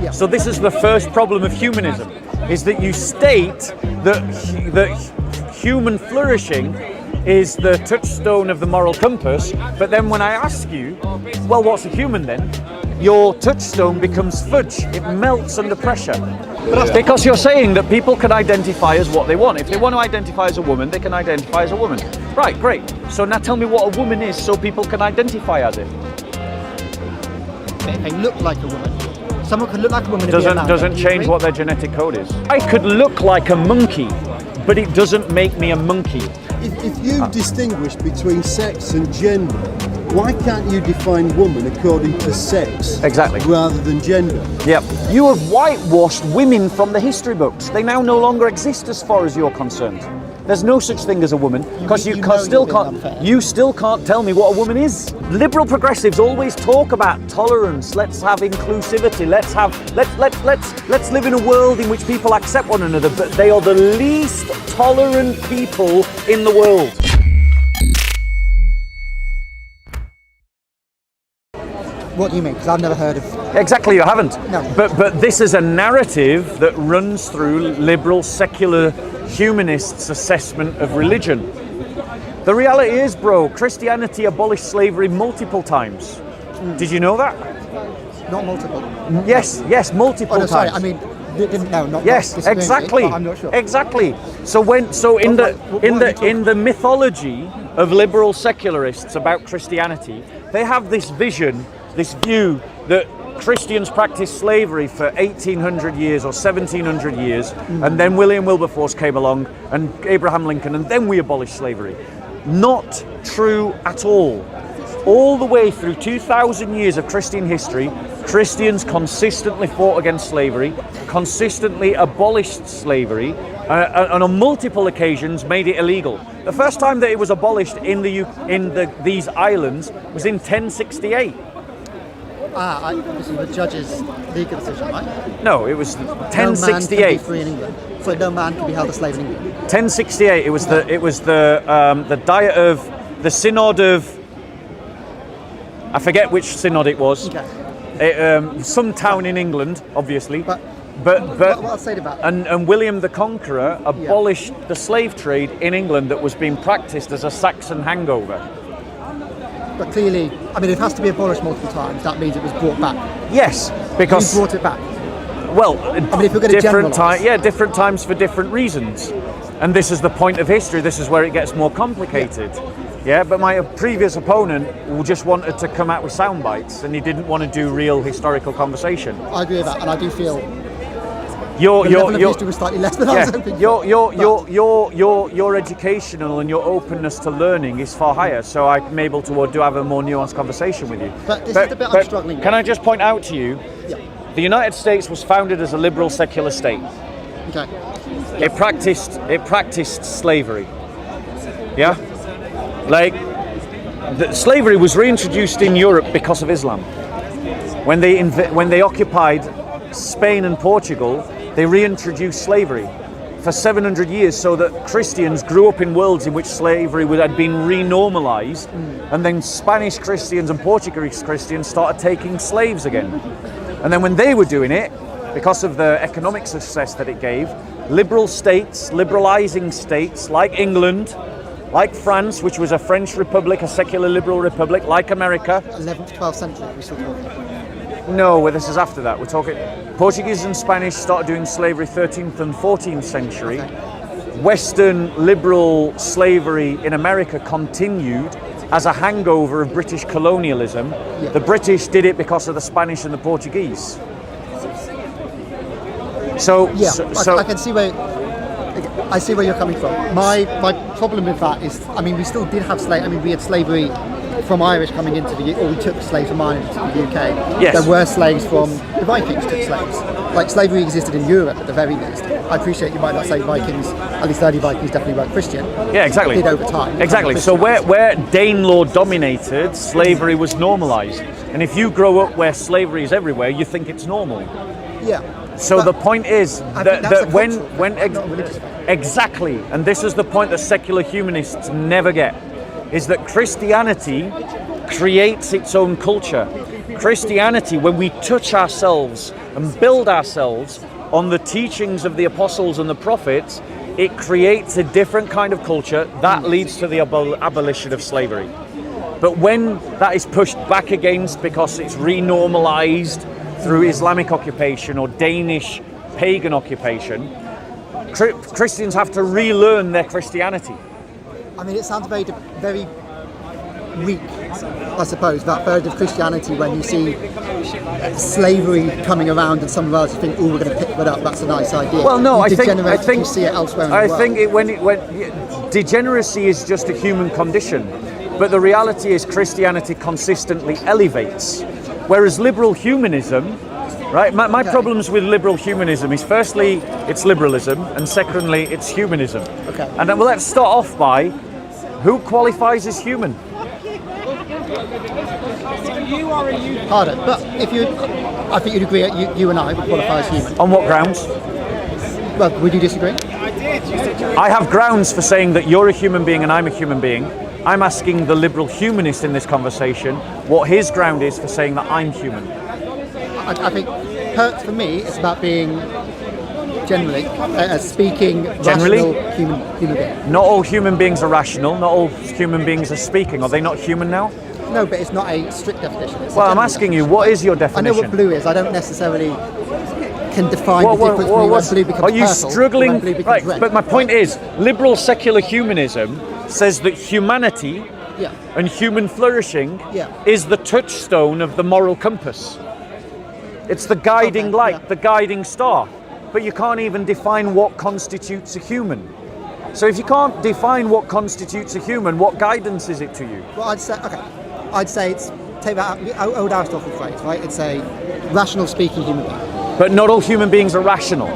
Yeah. So this is the first problem of humanism, is that you state that human flourishing is the touchstone of the moral compass, but then when I ask you, well, what's a human then? Your touchstone becomes fudge. It melts under pressure. Because you're saying that people can identify as what they want. If they want to identify as a woman, they can identify as a woman. Right, great. So now tell me what a woman is so people can identify as it. They look like a woman. Someone could look like a woman. Doesn't change what their genetic code is. I could look like a monkey, but it doesn't make me a monkey. If you distinguish between sex and gender, why can't you define woman according to sex? Exactly. Rather than gender? Yep. You have whitewashed women from the history books. They now no longer exist as far as you're concerned. There's no such thing as a woman, because you still can't tell me what a woman is. Liberal progressives always talk about tolerance. Let's have inclusivity. Let's live in a world in which people accept one another, but they are the least tolerant people in the world. What do you mean? Because I've never heard of... Exactly, you haven't. No. But this is a narrative that runs through liberal, secular humanists' assessment of religion. The reality is, bro, Christianity abolished slavery multiple times. Did you know that? Not multiple. Yes, multiple times. Sorry, I mean, not yes, exactly. I'm not sure. Exactly. So in the mythology of liberal secularists about Christianity, they have this vision, this view that Christians practiced slavery for 1800 years or 1700 years, and then William Wilberforce came along and Abraham Lincoln, and then we abolished slavery. Not true at all. All the way through 2,000 years of Christian history, Christians consistently fought against slavery, consistently abolished slavery, and on multiple occasions made it illegal. The first time that it was abolished in these islands was in 1068. This is the judge's legal decision, right? No, it was 1068. No man can be free in England. So no man can be held a slave in England. 1068. It was the diet of the synod of. I forget which synod it was. Okay. Some town in England, obviously. But what I'll say about and William the Conqueror abolished the slave trade in England that was being practiced as a Saxon hangover. But clearly, I mean, it has to be abolished multiple times. That means it was brought back. Yes, because Who brought it back? Well, I mean, if you're going to generalise. Different times for different reasons. And this is the point of history. This is where it gets more complicated. Yeah, but my previous opponent just wanted to come out with sound bites, and he didn't want to do real historical conversation. I agree with that, and I do feel your history was slightly less than I was hoping for. Your educational and your openness to learning is far higher, so I'm able to have a more nuanced conversation with you. But this is the bit I'm struggling with. Can I just point out to you, the United States was founded as a liberal secular state. Okay. It practiced slavery. Yeah? Like, slavery was reintroduced in Europe because of Islam. When they occupied Spain and Portugal, they reintroduced slavery for 700 years so that Christians grew up in worlds in which slavery had been renormalized, and then Spanish Christians and Portuguese Christians started taking slaves again. And then when they were doing it, because of the economic success that it gave, liberal states, liberalizing states like England, like France, which was a French republic, a secular liberal republic, like America. 11th, 12th century, we still talking? No, well, this is after that. We're talking Portuguese and Spanish started doing slavery 13th and 14th century. Okay. Western liberal slavery in America continued as a hangover of British colonialism. Yeah. The British did it because of the Spanish and the Portuguese. So I can see where I see where you're coming from. My problem with that is, I mean, we still did have slavery. I mean, we had slavery from Irish coming into or we took slaves from Ireland to the UK. Yes. There were slaves from the Vikings took slaves. Like, slavery existed in Europe at the very least. I appreciate you might not say Vikings, at least early Vikings definitely weren't Christian. Yeah, exactly. They did over time. Exactly. So where Danelaw dominated, slavery was normalised. And if you grow up where slavery is everywhere, you think it's normal. Yeah. So the point is that when exactly, and this is the point that secular humanists never get, is that Christianity creates its own culture. Christianity, when we touch ourselves and build ourselves on the teachings of the apostles and the prophets, it creates a different kind of culture that leads to the abolition of slavery. But when that is pushed back against because it's renormalized through Islamic occupation or Danish pagan occupation, Christians have to relearn their Christianity. I mean, it sounds very, very weak, I suppose, that version of Christianity when you see slavery coming around and some of us think, oh, we're going to pick that up, that's a nice idea. Well, no, I think you see it elsewhere in the world. when degeneracy is just a human condition, but the reality is Christianity consistently elevates, whereas liberal humanism, right? My problems with liberal humanism is firstly, it's liberalism, and secondly, it's humanism. Okay. And then, well, let's start off by who qualifies as human? Harder, but I think you'd agree, you and I would qualify as human. On what grounds? Well, would you disagree? I have grounds for saying that you're a human being and I'm a human being. I'm asking the liberal humanist in this conversation what his ground is for saying that I'm human. I think for me, it's about being generally a speaking, rational human being. Not all human beings are rational. Not all human beings are speaking. Are they not human now? No, but it's not a strict definition. It's well, I'm asking you, what is your definition? I know what blue is. I don't necessarily can define the difference between when blue becomes Are you purple struggling? and when blue becomes Right, red. but my point is, liberal secular humanism says that humanity and human flourishing is the touchstone of the moral compass. It's the guiding light, the guiding star. But you can't even define what constitutes a human. So if you can't define what constitutes a human, what guidance is it to you? Well, I'd say it's, take that old Aristotle phrase, right? It's a rational speaking human being. But not all human beings are rational.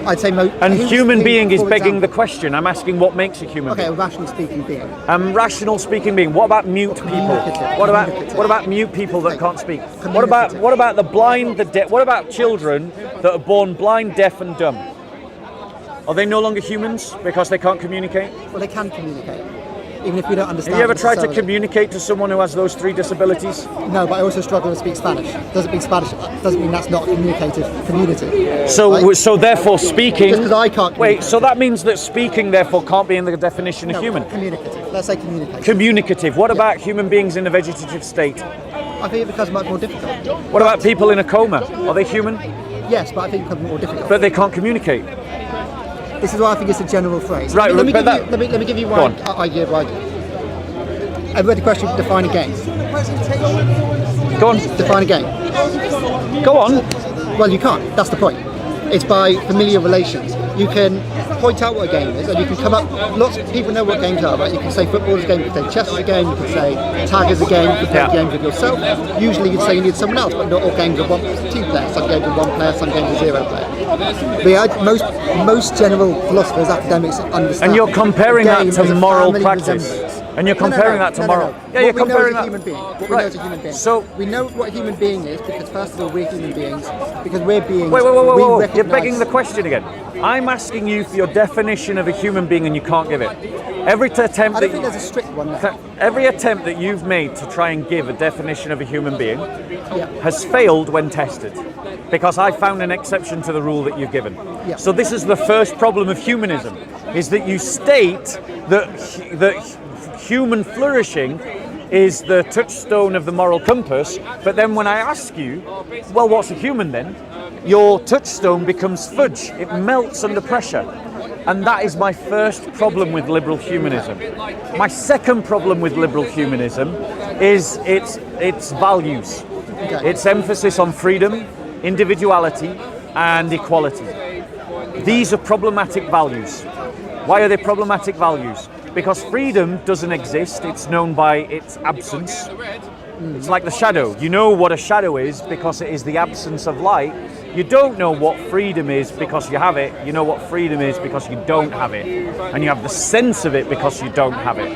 I'd say and human being is begging the question. I'm asking what makes a human being. Okay, a rational speaking being. Rational speaking being. What about mute people? What about mute people that can't speak? What about the blind, the deaf? What about children that are born blind, deaf, and dumb? Are they no longer humans because they can't communicate? Well, they can communicate, even if we don't understand. Have you ever tried to communicate to someone who has those 3 disabilities? No, but I also struggle to speak Spanish. Doesn't speak Spanish doesn't mean that's not a communicative community. So, right? so therefore, speaking. Just because I can't. Wait, so that means that speaking therefore can't be in the definition of human. Communicative. Let's say communicative. Communicative. What about human beings in a vegetative state? I think it becomes much more difficult. What about people in a coma? Are they human? Yes, but I think it becomes more difficult. But they can't communicate. This is why I think it's a general phrase. Right. Let me give you one idea why. I've read the question, define a game. Go on. Define a game. Go on. Well, you can't. That's the point. It's by familiar relations. You can point out what a game is, and you can come up. Lots of people know what games are, right? You can say football is a game, you can say chess is a game, you can say tag is a game, you can play games with yourself. Usually you'd say you need someone else, but not all games are 2 players. Some games are 1 player, some games are 0 player. But most general philosophers, academics understand. And you're comparing that to moral practice. And you're comparing that to moral. Yeah, you're comparing that. What we know as a human being. So we know what a human being is because first of all we're human beings because we're beings. Wait. You're begging the question again. I'm asking you for your definition of a human being and you can't give it. Every attempt I don't think there's a strict one. Every attempt that you've made to try and give a definition of a human being has failed when tested. Because I found an exception to the rule that you've given. Yeah. So this is the first problem of humanism, is that you state that human flourishing is the touchstone of the moral compass, but then when I ask you, well, what's a human then? Your touchstone becomes fudge. It melts under pressure. And that is my first problem with liberal humanism. My second problem with liberal humanism is its values. Okay. Its emphasis on freedom, individuality, and equality. These are problematic values. Why are they problematic values? Because freedom doesn't exist, it's known by its absence. It's like the shadow. You know what a shadow is because it is the absence of light. You don't know what freedom is because you have it. You know what freedom is because you don't have it. And you have the sense of it because you don't have it.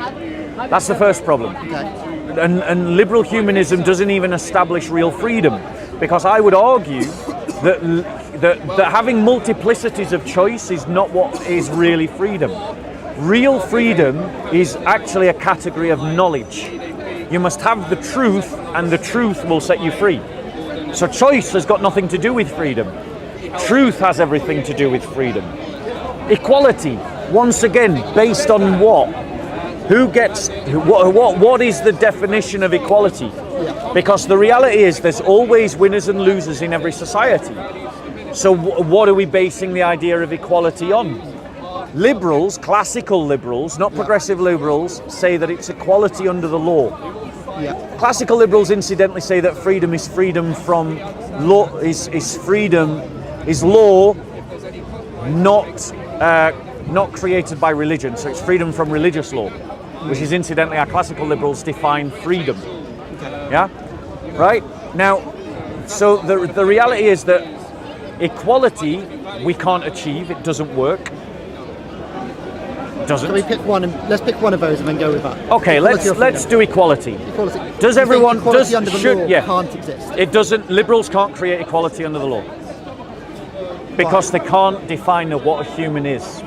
That's the first problem. Okay. And liberal humanism doesn't even establish real freedom, because I would argue that having multiplicities of choice is not what is really freedom. Real freedom is actually a category of knowledge. You must have the truth, and the truth will set you free. So choice has got nothing to do with freedom. Truth has everything to do with freedom. Equality, once again, based on what? Who gets, what is the definition of equality? Because the reality is there's always winners and losers in every society. So what are we basing the idea of equality on? Liberals, classical liberals, not progressive liberals, say that it's equality under the law. Classical liberals incidentally say that freedom is freedom from law, is law not created by religion, so it's freedom from religious law, which is incidentally how classical liberals define freedom. Yeah? Right? Now, so the reality is that equality we can't achieve, it doesn't work. Doesn't. So we pick one, and let's pick one of those and then go with that. Okay, let's do equality. Equality. Does everyone equality under the law yeah, can't exist? It doesn't. Liberals can't create equality under the law because they can't define what a human is,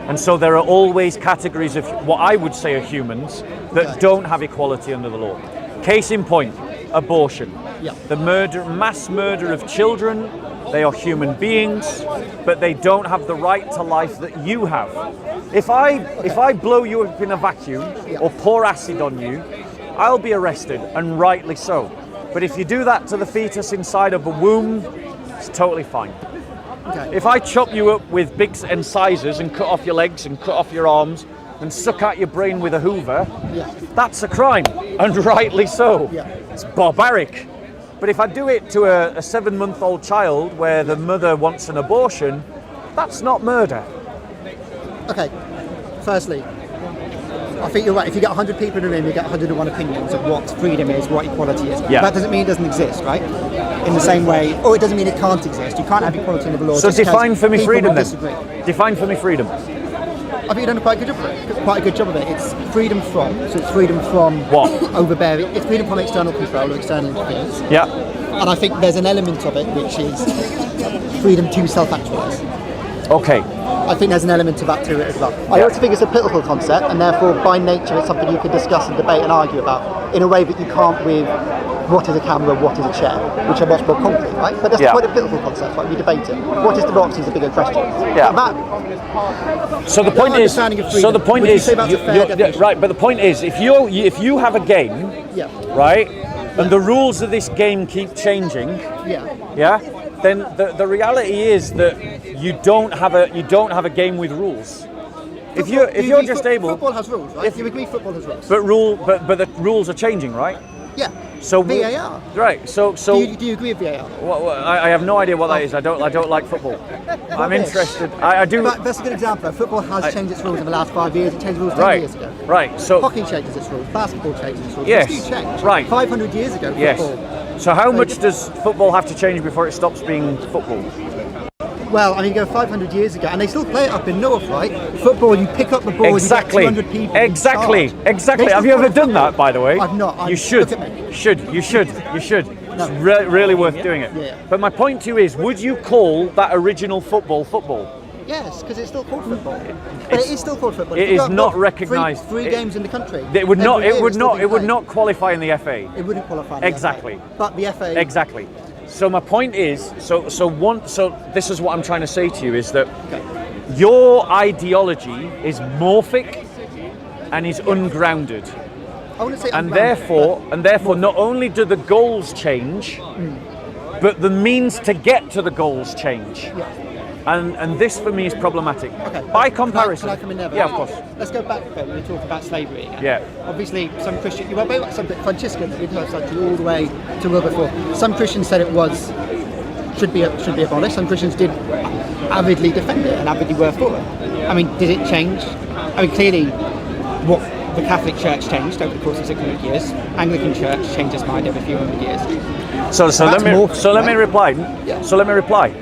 and so there are always categories of what I would say are humans that don't have equality under the law. Case in point, abortion. Yeah. The mass murder of children. They are human beings, but they don't have the right to life that you have. If I blow you up in a vacuum or pour acid on you, I'll be arrested, and rightly so. But if you do that to the fetus inside of a womb, it's totally fine. Okay. If I chop you up with big incisors and cut off your legs and cut off your arms and suck out your brain with a hoover, that's a crime, and rightly so. It's barbaric. But if I do it to a 7-month-old child where the mother wants an abortion, that's not murder. Okay, firstly, I think you're right. If you get 100 people in a room, you get 101 opinions of what freedom is, what equality is. Yeah. That doesn't mean it doesn't exist, right? In the same way, or it doesn't mean it can't exist. You can't have equality under the law. So define for me freedom then. Disagree. Define for me freedom. I think you've done quite a good job of it. Quite a good job of it. It's freedom from. So it's freedom from what? Overbearing. It's freedom from external control or external influence. Yeah. And I think there's an element of it which is freedom to self-actualize. Okay. I think there's an element of that to it as well. I also think it's a political concept, and therefore by nature it's something you can discuss and debate and argue about in a way that you can't with what is a camera, what is a chair, which are much more concrete, right? But that's the point of political concepts, right? We debate it. What is democracy is a bigger question. Yeah. So the point is, right, but the point is, if you have a game, right, and the rules of this game keep changing, then the reality is that you don't have a game with rules. If you're just able, football has rules, right? If you agree, football has rules. But the rules are changing, right? Yeah. So VAR. Right. So do you agree with VAR? Well, I have no idea what that is. I don't like football. I'm interested. I do. But that's a good example. Football has changed its rules in the last 5 years. It changed rules 10 years ago. Right. So hockey changes its rules. Basketball changes its rules. Yes. They do change. Right. 500 years ago. Football. Yes. So how much does football have to change before it stops being football? Well, I mean, go 500 years ago, and they still play it up in north, right? Football, you pick up the ball, exactly. you get 200 people. Exactly. Have you ever done that, by the way? I've not. You should. You should. No. It's really worth doing it. Yeah. But my point to you is, would you call that original football? Yes, because it's still called football. But it is still called football. It is not recognised. Three games in the country. It would not qualify in the FA. It wouldn't qualify in the exactly. FA. But the FA. Exactly. So my point is, so this is what I'm trying to say to you is that your ideology is morphic and is ungrounded. I want to say and therefore not only do the goals change, but the means to get to the goals change. Yeah. And this for me is problematic. Okay. By comparison. Can I come in there? Yeah, of course. Let's go back when we talk about slavery again. Yeah. Obviously, some Christians, some Franciscans, we've heard all the way to Wilberforce. Some Christians said it should be abolished. Some Christians did avidly defend it and avidly were for it. I mean, did it change? I mean, clearly, what the Catholic Church changed over the course of 600 years. Anglican Church changed its mind every few hundred years. So let me reply. Yeah. So let me reply.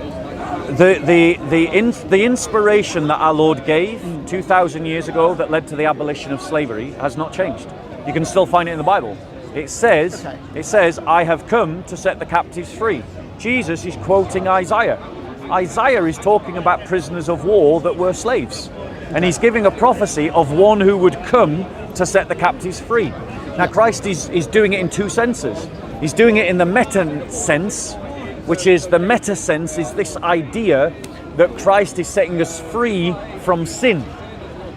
The inspiration that our Lord gave 2,000 years ago that led to the abolition of slavery has not changed. You can still find it in the Bible. It says, I have come to set the captives free. Jesus is quoting Isaiah. Isaiah is talking about prisoners of war that were slaves. And he's giving a prophecy of one who would come to set the captives free. Now, Christ is doing it in two senses. He's doing it in the meta sense, which is the meta sense is this idea that Christ is setting us free from sin.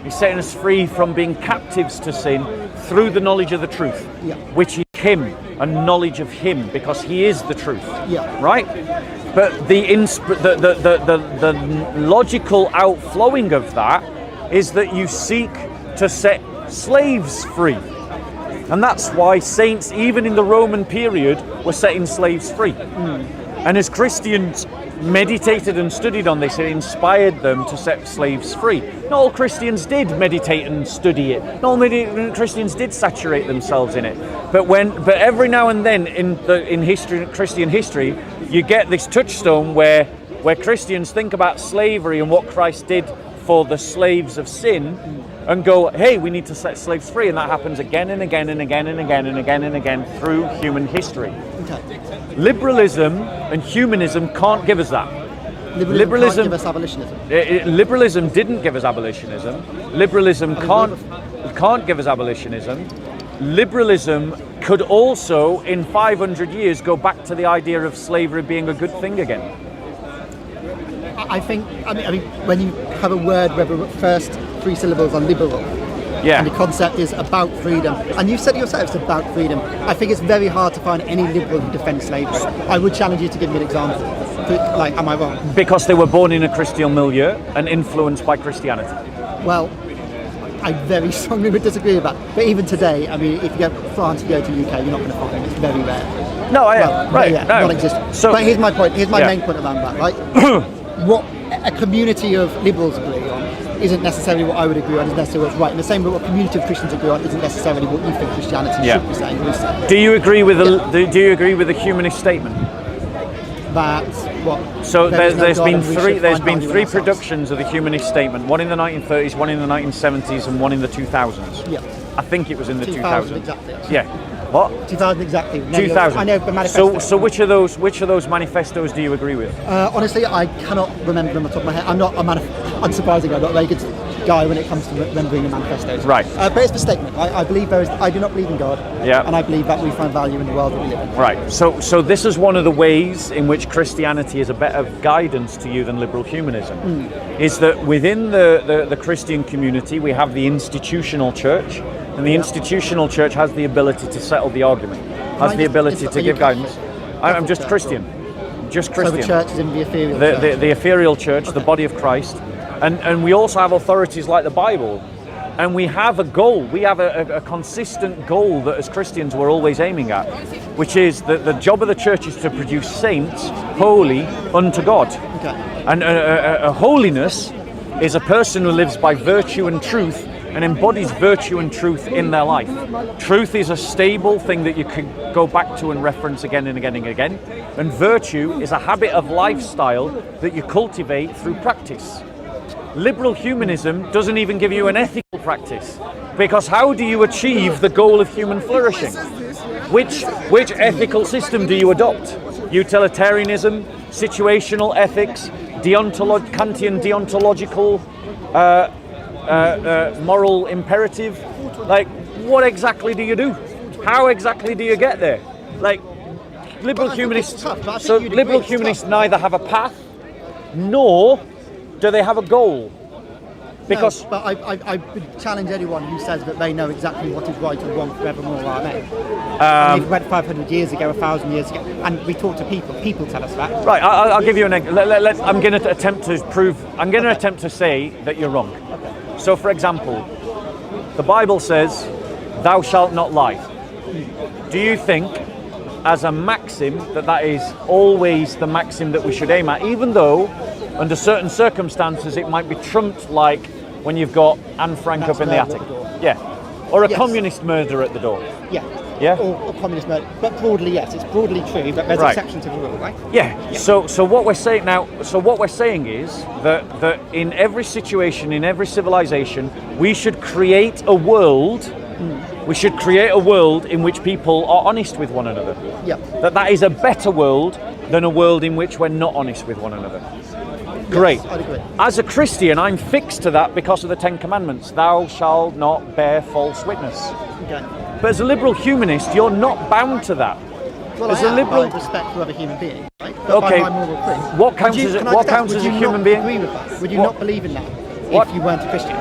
He's setting us free from being captives to sin through the knowledge of the truth, which is Him, a knowledge of Him, because He is the truth. Right? But the logical outflowing of that is that you seek to set slaves free. And that's why saints, even in the Roman period, were setting slaves free. And as Christians meditated and studied on this, it inspired them to set slaves free. Not all Christians did meditate and study it. Not all Christians did saturate themselves in it. But every now and then in history, Christian history, you get this touchstone where Christians think about slavery and what Christ did for the slaves of sin, and go, hey, we need to set slaves free, and that happens again and again and again and again and again and again through human history. Liberalism and humanism can't give us that. Liberalism can't give us abolitionism. Liberalism didn't give us abolitionism. Liberalism can't give us abolitionism. Liberalism could also, in 500 years, go back to the idea of slavery being a good thing again. I mean, when you have a word where the first three syllables are liberal, and the concept is about freedom, and you said yourself it's about freedom, I think it's very hard to find any liberal who defends slavery. I would challenge you to give me an example. Am I wrong? Because they were born in a Christian milieu and influenced by Christianity. Well, I very strongly would disagree with that. But even today, I mean, if you go to France, you go to the UK, you're not going to find it. It's very rare. No, non-existent. So, but here's my point. Here's my main point around that, right? What a community of liberals agree on isn't necessarily what I would agree on, isn't necessarily what's right. In the same way what a community of Christians agree on isn't necessarily what you think Christianity should be saying. Do you agree with the humanist statement? That's what. So there's been three productions of the humanist statement. One in the 1930s, one in the 1970s, and one in the 2000s. Yeah. I think it was in the 2000s. Exactly. Yeah. What? 2000 exactly. 2000. I know the manifesto. So which of those manifestos do you agree with? Honestly, I cannot remember them off the top of my head. I'm not unsurprisingly, I'm not a very good guy when it comes to remembering the manifestos. Right. But it's the statement. I believe I do not believe in God. Yeah. And I believe that we find value in the world that we live in. Right. So this is one of the ways in which Christianity is a better guidance to you than liberal humanism. Is that within the Christian community we have the institutional church. And the institutional church has the ability to settle the argument, has the ability to give guidance. I'm just Christian. Just Christian. So the church is in the ethereal church. The ethereal church, the body of Christ. And we also have authorities like the Bible. And we have a goal. We have a consistent goal that as Christians we're always aiming at, which is that the job of the church is to produce saints holy unto God. And a holiness is a person who lives by virtue and truth and embodies virtue and truth in their life. Truth is a stable thing that you can go back to and reference again and again and again. And virtue is a habit of lifestyle that you cultivate through practice. Liberal humanism doesn't even give you an ethical practice, because how do you achieve the goal of human flourishing? Which ethical system do you adopt? Utilitarianism, situational ethics, Kantian deontological moral imperative? Like, what exactly do you do? How exactly do you get there? Like, liberal humanists neither have a path nor do they have a goal. Because but I would challenge anyone who says that they know exactly what is right and wrong forevermore, are they? We went 500 years ago, 1,000 years ago, and we talk to people. People tell us that. Right, I'll give you an example. I'm going to attempt to say that you're wrong. So, for example, the Bible says, "Thou shalt not lie." Do you think, as a maxim, that is always the maxim that we should aim at, even though, under certain circumstances, it might be trumped, like when you've got Anne Frank up in the attic, or a communist murder at the door, or communist murder. But broadly, yes, it's broadly true. But there's exceptions to the rule, right? Yeah. So what we're saying now, is that in every situation, in every civilization, we should create a world. We should create a world in which people are honest with one another. Yeah. That is a better world than a world in which we're not honest with one another. Great. Yes, I'd agree. As a Christian, I'm fixed to that because of the Ten Commandments. Thou shalt not bear false witness. Okay. But as a liberal humanist, you're not bound to that. Well, as I a am, liberal, by respect for other human beings, right? But okay. by my moral creed. What counts Would as can I what just ask, counts as a would you human not being? Agree with that? Would you What? not believe in that What? if you weren't a Christian?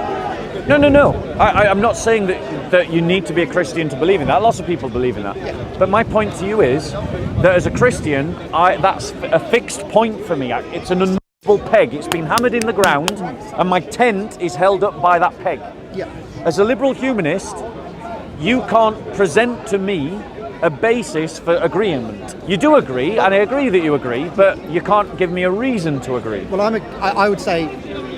No. I'm not saying that you need to be a Christian to believe in that. Lots of people believe in that. Yeah. But my point to you is that as a Christian, that's a fixed point for me. It's an unmovable peg. It's been hammered in the ground, and my tent is held up by that peg. Yeah. As a liberal humanist, you can't present to me a basis for agreement. You do agree, and I agree that you agree, but you can't give me a reason to agree. Well, I would say,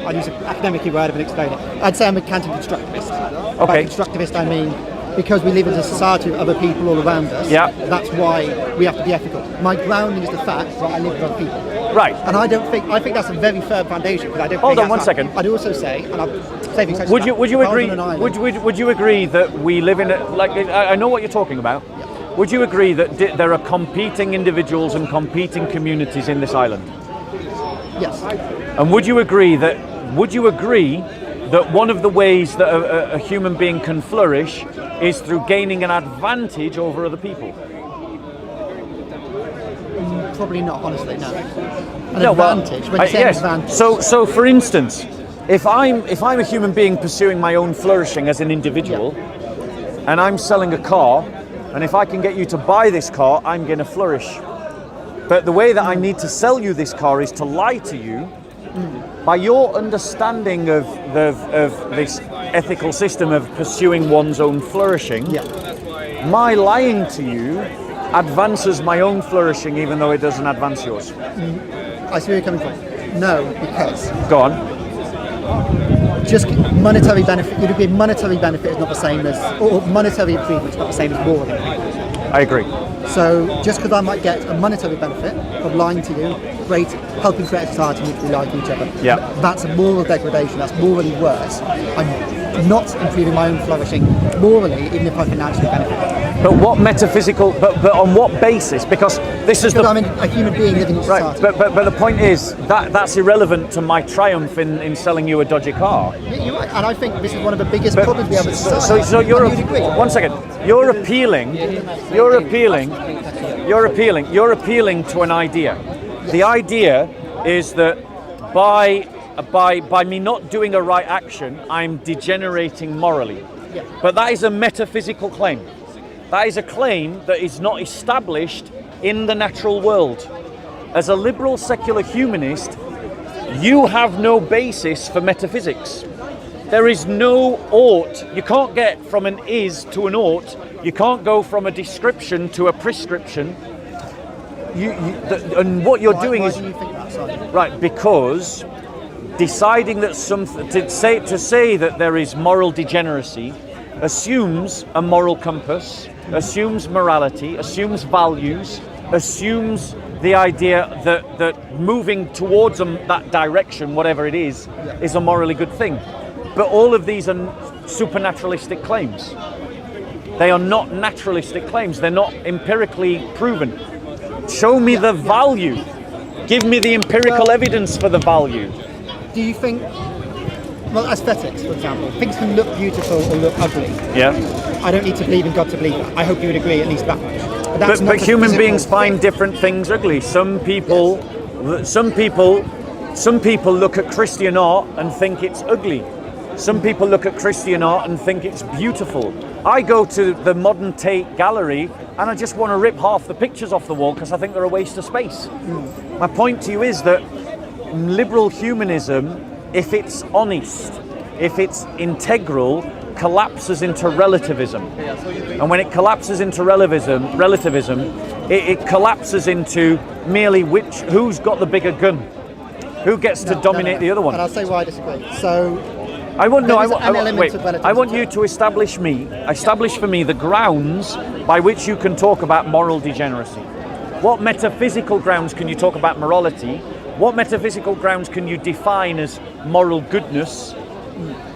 I'd use an academic word and explain it. I'd say I'm a counter-constructivist. Okay. By constructivist, I mean because we live in a society with other people all around us. Yeah. That's why we have to be ethical. My grounding is the fact that I live with other people. Right. And I think that's a very firm foundation. Because I don't Hold think on one that's second. I'd also say, and I'm saving such Would you agree? Would Would you agree that we live in I know what you're talking about. Yeah. Would you agree that there are competing individuals and competing communities in this island? Yes. And would you agree that one of the ways that a human being can flourish is through gaining an advantage over other people? Probably not, honestly, no. Advantage. When you say yes. advantage. So for instance, if I'm a human being pursuing my own flourishing as an individual, and I'm selling a car, and if I can get you to buy this car, I'm going to flourish. But the way that I need to sell you this car is to lie to you. By your understanding of this ethical system of pursuing one's own flourishing, my lying to you advances my own flourishing even though it doesn't advance yours. I see where you're coming from. No, because Go on. just monetary benefit, you'd agree monetary benefit is not the same as, or monetary improvement is not the same as moral improvement. I agree. So just because I might get a monetary benefit of lying to you, great, helping create a society in which we lie to each other, that's a moral degradation, that's morally worse. I'm not improving my own flourishing morally, even if I financially benefit. But what metaphysical, but on what basis? Because this is Because I'm a human being living in society. right. But the point is that's irrelevant to my triumph in selling you a dodgy car. You're right, and I think this is one of the biggest problems we have as a society. So you're And you'd agree. one second. You're appealing to an idea. The idea is that by me not doing a right action, I'm degenerating morally. Yeah. But that is a metaphysical claim. That is a claim that is not established in the natural world. As a liberal secular humanist, you have no basis for metaphysics. There is no ought. You can't get from an is to an ought. You can't go from a description to a prescription. And what you're doing Why is do you think that, Simon? right, because deciding that to say that there is moral degeneracy assumes a moral compass, assumes morality, assumes values, assumes the idea that moving towards that direction, whatever it is a morally good thing. But all of these are supernaturalistic claims. They are not naturalistic claims. They're not empirically proven. Show me the value. Give me the empirical evidence for the value. Do you think, well, aesthetics, for example, things can look beautiful or look ugly. Yeah. I don't need to believe in God to believe that. I hope you would agree at least that much. That's not But a human physical beings find thing. different things ugly. Some people look at Christian art and think it's ugly. Some people look at Christian art and think it's beautiful. I go to the modern Tate gallery and I just want to rip half the pictures off the wall because I think they're a waste of space. My point to you is that liberal humanism, if it's honest, if it's integral, collapses into relativism. And when it collapses into relativism, it collapses into merely who's got the bigger gun, who gets to dominate the other one. And I'll say why I disagree. So I want there is an element of relativism. I want you to establish for me the grounds by which you can talk about moral degeneracy. What metaphysical grounds can you talk about morality? What metaphysical grounds can you define as moral goodness?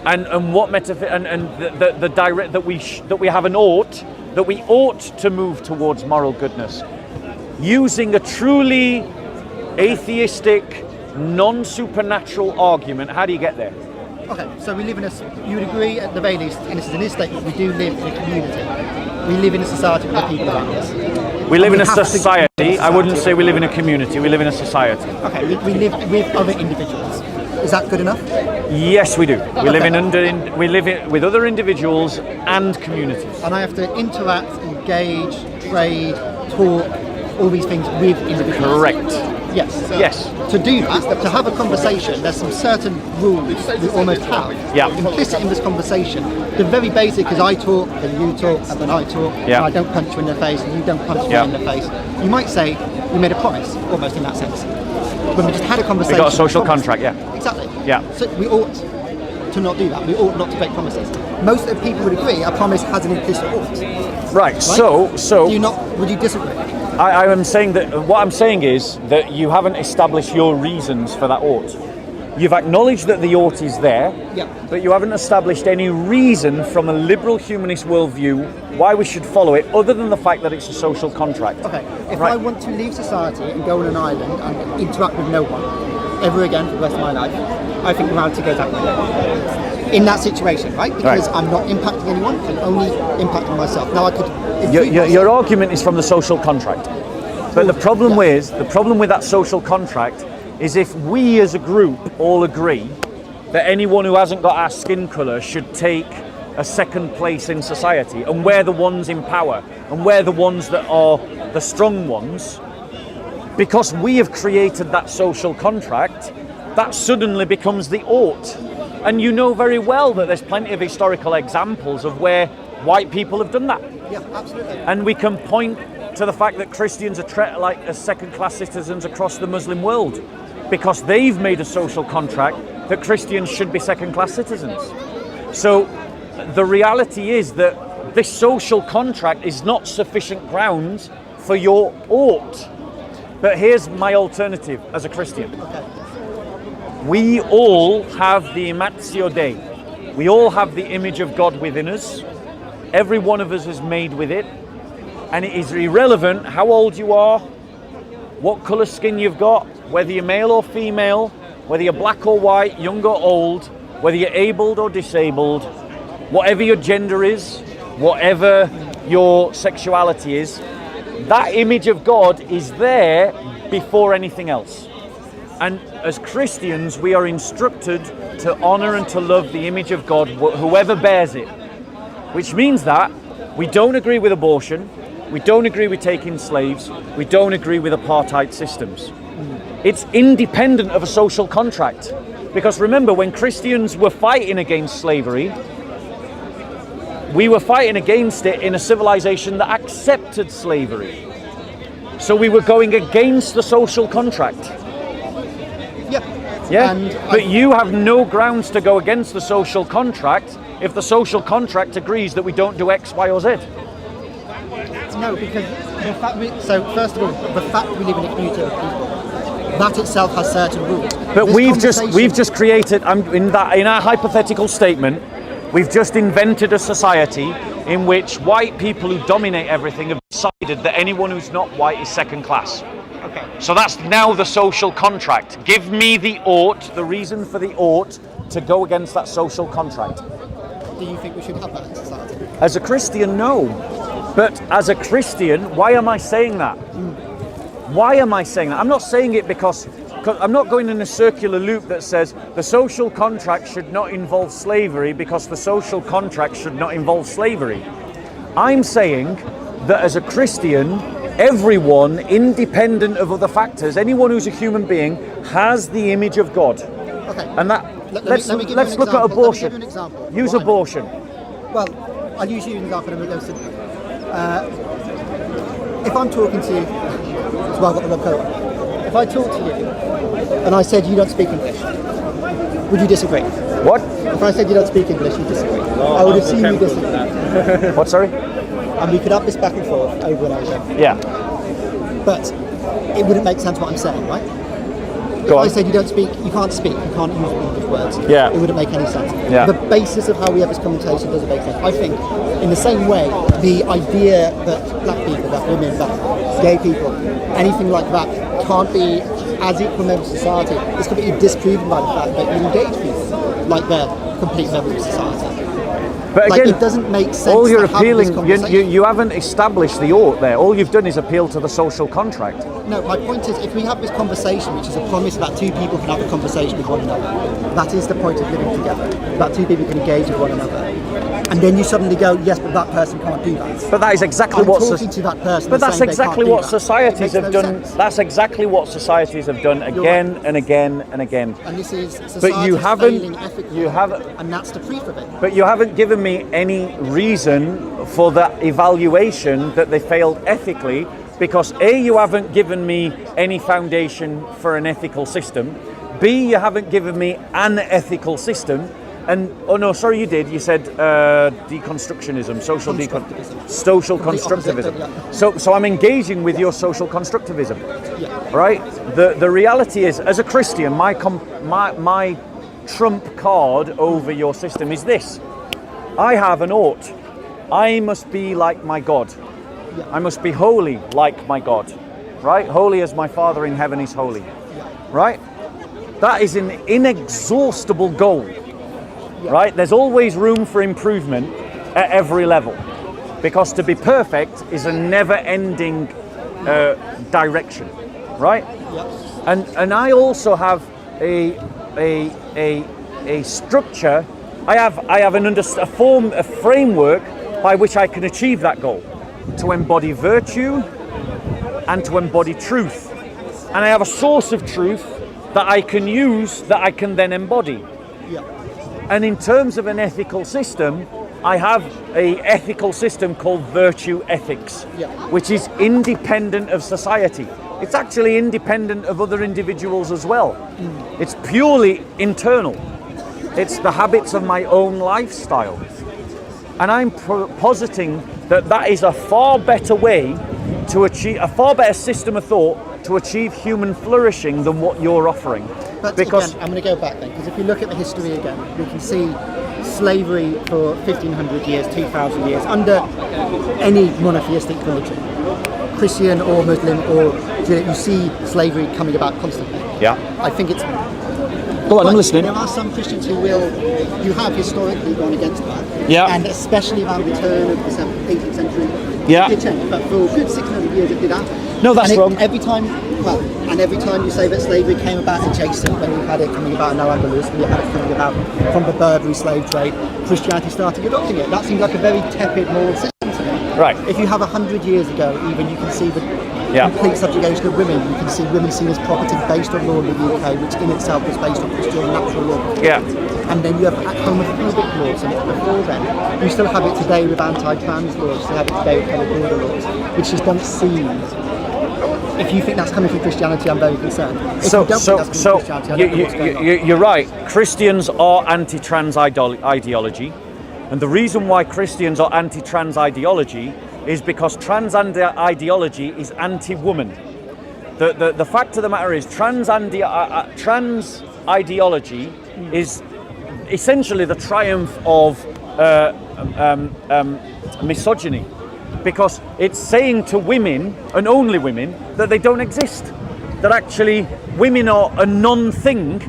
And what the direct that we have an ought, that we ought to move towards moral goodness, using a truly atheistic, non-supernatural argument. How do you get there? Okay, so we live in you would agree at the very least, and this is in his statement, we do live in a community. We live in a society with the people around us. We live in a society. I wouldn't say we live in a community. We live in a society. Okay, we live with other individuals. Is that good enough? Yes, we do. We live with other individuals and communities. And I have to interact, engage, trade, talk, all these things with individuals. Correct. Yes. Yes. To do that, to have a conversation, there's some certain rules we almost have. Yeah. Implicit in this conversation, the very basic is I talk, then you talk, and then I talk. Yeah. And I don't punch you in the face, and you don't punch me in the face. You might say we made a promise, almost in that sense. When we just had a conversation. We got a social contract, yeah. Exactly. Yeah. So we ought to not do that. We ought not to break promises. Most of the people would agree a promise has an implicit ought. Right. So. Do you not? Would you disagree? I am saying that what I'm saying is that you haven't established your reasons for that ought. You've acknowledged that the ought is there, but you haven't established any reason from a liberal humanist worldview why we should follow it, other than the fact that it's a social contract. Okay, if I want to leave society and go on an island and interact with no one ever again for the rest of my life, I think morality goes out the window. In that situation, right? Because I'm not impacting anyone, I'm only impacting myself. Now I could. Your argument is from the social contract, but the problem with that social contract is if we as a group all agree that anyone who hasn't got our skin colour should take a second place in society, and we're the ones in power, and we're the ones that are the strong ones, because we have created that social contract, that suddenly becomes the ought. And you know very well that there's plenty of historical examples of where white people have done that. Yeah, absolutely. And we can point to the fact that Christians are treated like as second-class citizens across the Muslim world, because they've made a social contract that Christians should be second-class citizens. So the reality is that this social contract is not sufficient grounds for your ought. But here's my alternative as a Christian. Okay. We all have the imatio Dei. We all have the image of God within us. Every one of us is made with it. And it is irrelevant how old you are, what colour skin you've got, whether you're male or female, whether you're black or white, young or old, whether you're abled or disabled, whatever your gender is, whatever your sexuality is, that image of God is there before anything else. And as Christians, we are instructed to honour and to love the image of God, whoever bears it. Which means that we don't agree with abortion, we don't agree with taking slaves, we don't agree with apartheid systems. It's independent of a social contract. Because remember, when Christians were fighting against slavery, we were fighting against it in a civilization that accepted slavery. So we were going against the social contract. Yeah. But you have no grounds to go against the social contract if the social contract agrees that we don't do X, Y, or Z. No, because the fact first of all, the fact we live in a community of people, that itself has certain rules. But we've just created in our hypothetical statement, we've just invented a society in which white people who dominate everything have decided that anyone who's not white is second class. Okay. So that's now the social contract. Give me the ought, the reason for the ought to go against that social contract. Do you think we should have that in society? As a Christian, no. But as a Christian, why am I saying that? Why am I saying that? I'm not saying it because I'm not going in a circular loop that says the social contract should not involve slavery because the social contract should not involve slavery. I'm saying that as a Christian, everyone, independent of other factors, anyone who's a human being, has the image of God. Okay. And that let's look at abortion. Use abortion. Well, I'll use you as an example and we'll go simple. If I'm talking to you, well, I've got the wrong colour on. If I talk to you and I said you don't speak English, would you disagree? What? If I said you don't speak English, you disagree. I would assume you disagree. What, sorry? And we could have this back and forth over and over. Yeah. But it wouldn't make sense what I'm saying, right? If I said you can't speak, you can't use English words, yeah, it wouldn't make any sense. Yeah. The basis of how we have this conversation doesn't make sense. I think, in the same way, the idea that black people, that women, that gay people, anything like that can't be as equal members of society, it's completely disproven by the fact that you engage people like they're complete members of society. But Like, again, it doesn't make sense all you're to have this appealing, conversation. you haven't established the ought there. All you've done is appeal to the social contract. No, my point is, if we have this conversation, which is a promise that two people can have a conversation with one another, that is the point of living together, that two people can engage with one another. And then you suddenly go, yes, but that person can't do that. But that is exactly I'm what. talking to that person. But and that's saying they exactly can't do what that. societies It makes have no done. sense. That's exactly what societies have done again and again and again. And this is But society you haven't. failing ethically, You haven't. and that's the proof of it. But you haven't given me any reason for the evaluation that they failed ethically, because A, you haven't given me any foundation for an ethical system. B, you haven't given me an ethical system. And oh no, sorry, you did. You said deconstructionism, social Complete constructivism. opposite, yeah. So I'm engaging with your social constructivism, Yeah. right? The reality is, as a Christian, my trump card over your system is this: I have an ought. I must be like my God. I must be holy like my God, right? Holy as my Father in heaven is holy, right? That is an inexhaustible goal, right? There's always room for improvement at every level, because to be perfect is a never-ending direction, right? And I also have a structure. I have a framework by which I can achieve that goal, to embody virtue and to embody truth. And I have a source of truth that I can use, that I can then embody. Yeah. And in terms of an ethical system, I have an ethical system called virtue ethics, which is independent of society. It's actually independent of other individuals as well. It's purely internal. It's the habits of my own lifestyle. And I'm positing that that is a far better way to achieve, a far better system of thought to achieve human flourishing than what you're offering. But Because again, I'm going to go back then, because if you look at the history again, we can see slavery for 1,500 years, 2,000 years, under any monotheistic religion, Christian or Muslim or Jew, you see slavery coming about constantly. yeah, I think it's... go on, I'm But listening. There are some Christians who have historically gone against that. Yeah. And especially around the turn of the 18th century, Yeah. it did change. But for a good 600 years it did happen. No, that's and wrong. Every time you say that slavery came about adjacent, when you had it coming about in Al-Andalus, when you had it coming about from the Barbary slave trade, Christianity started adopting it. That seems like a very tepid moral system to me. Right. If you have 100 years ago, even, you can see the complete subjugation of women. You can see women seen as property based on law in the UK, which in itself was based on Christian natural law. Yeah. And then you have homophobic laws, and before then, you still have it today with anti-trans laws, you have it today with border laws, which just don't seem. If you think that's coming from Christianity, I'm very concerned. If you don't think that's coming from Christianity, I don't know what's going on. You're right. Christians are anti-trans ideology, and the reason why Christians are anti-trans ideology is because trans ideology is anti-woman. The fact of the matter is, trans ideology is essentially the triumph of misogyny, because it's saying to women, and only women, that they don't exist. That actually women are a non-thing,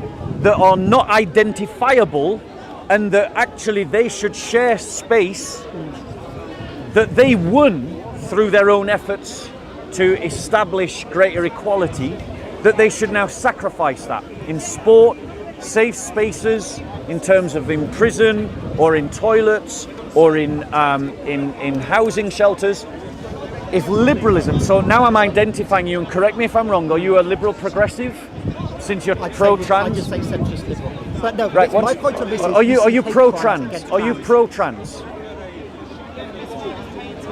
that are not identifiable, and that actually they should share space that they won through their own efforts to establish greater equality, that they should now sacrifice that in sport, safe spaces, in terms of in prison or in toilets or in housing shelters. If liberalism, so now I'm identifying you, and correct me if I'm wrong, are you a liberal progressive since you're pro-trans? I just say centrist liberal. But no, Right, my point on this is... are you hate crimes pro-trans? against Are you trans. pro-trans?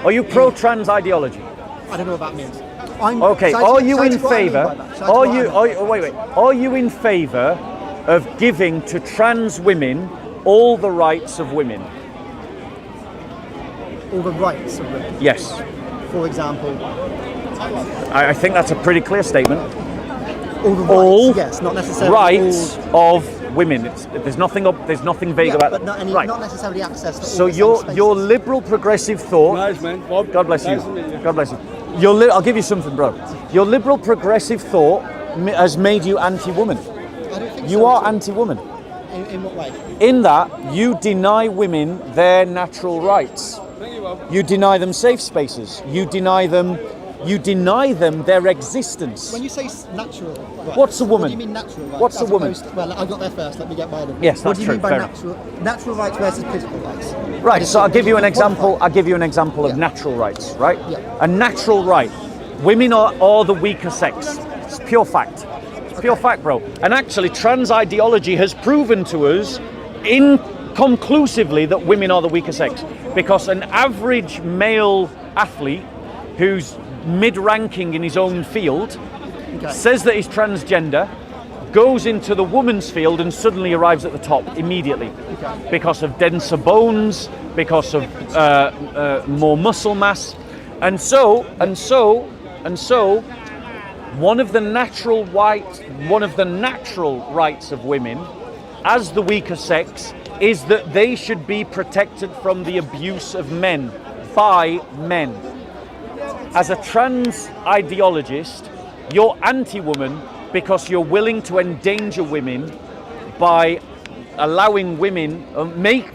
Are you pro-trans ideology? I don't know what that means. I'm, Okay, shall I are tell- you shall I in tell you what I mean favour? by that? Shall I tell you what I mean? Wait. Are you in favour of giving to trans women all the rights of women? All the rights of women. Yes. For example, I think that's a pretty clear statement. all the rights, All yes, not necessarily rights all, of women. There's nothing vague yeah, about but not, right. not necessarily access to So all the your same your spaces. liberal progressive thought. Nice, man. Bob. God bless you. Nice to meet you. God bless you. I'll give you something, bro. Your liberal progressive thought has made you anti-woman. I don't think You so are at all. anti-woman. In what way? In that you deny women their natural rights. You deny them safe spaces. You deny them their existence. When you say natural rights, What's a woman? What do you mean natural rights? What's a as woman? opposed to- well, I got there first. Let me get by them. Yes, What that's do you true, mean by fair natural rights versus political rights? Right, so I'll give you an example. I'll give you an example of Yeah. natural rights, right? Yeah. A natural right. Women are the weaker sex. It's pure fact. It's pure fact, bro. And actually, trans ideology has proven to us inconclusively that women are the weaker sex. Because an average male athlete who's mid-ranking in his own field says that he's transgender, goes into the woman's field and suddenly arrives at the top immediately because of denser bones, because of more muscle mass, and so one of the natural rights of women as the weaker sex is that they should be protected from the abuse of men by men. As a trans ideologist, you're anti-woman because you're willing to endanger women by allowing women,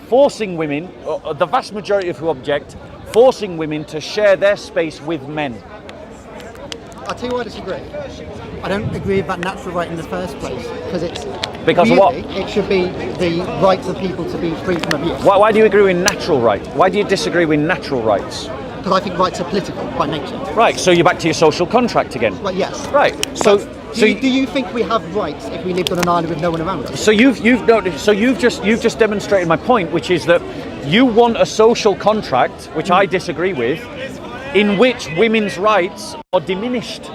forcing women, the vast majority of who object, forcing women to share their space with men. I'll tell you why I disagree. I don't agree with that natural right in the first place Because of what? It should be the rights of people to be free from abuse. Why do you agree with natural right? Why do you disagree with natural rights? Because I think rights are political by nature. Right, so you're back to your social contract again. Well, yes. Right, so Do you think we have rights if we lived on an island with no one around us? So you've just demonstrated my point, which is that you want a social contract, which I disagree with, in which women's rights are diminished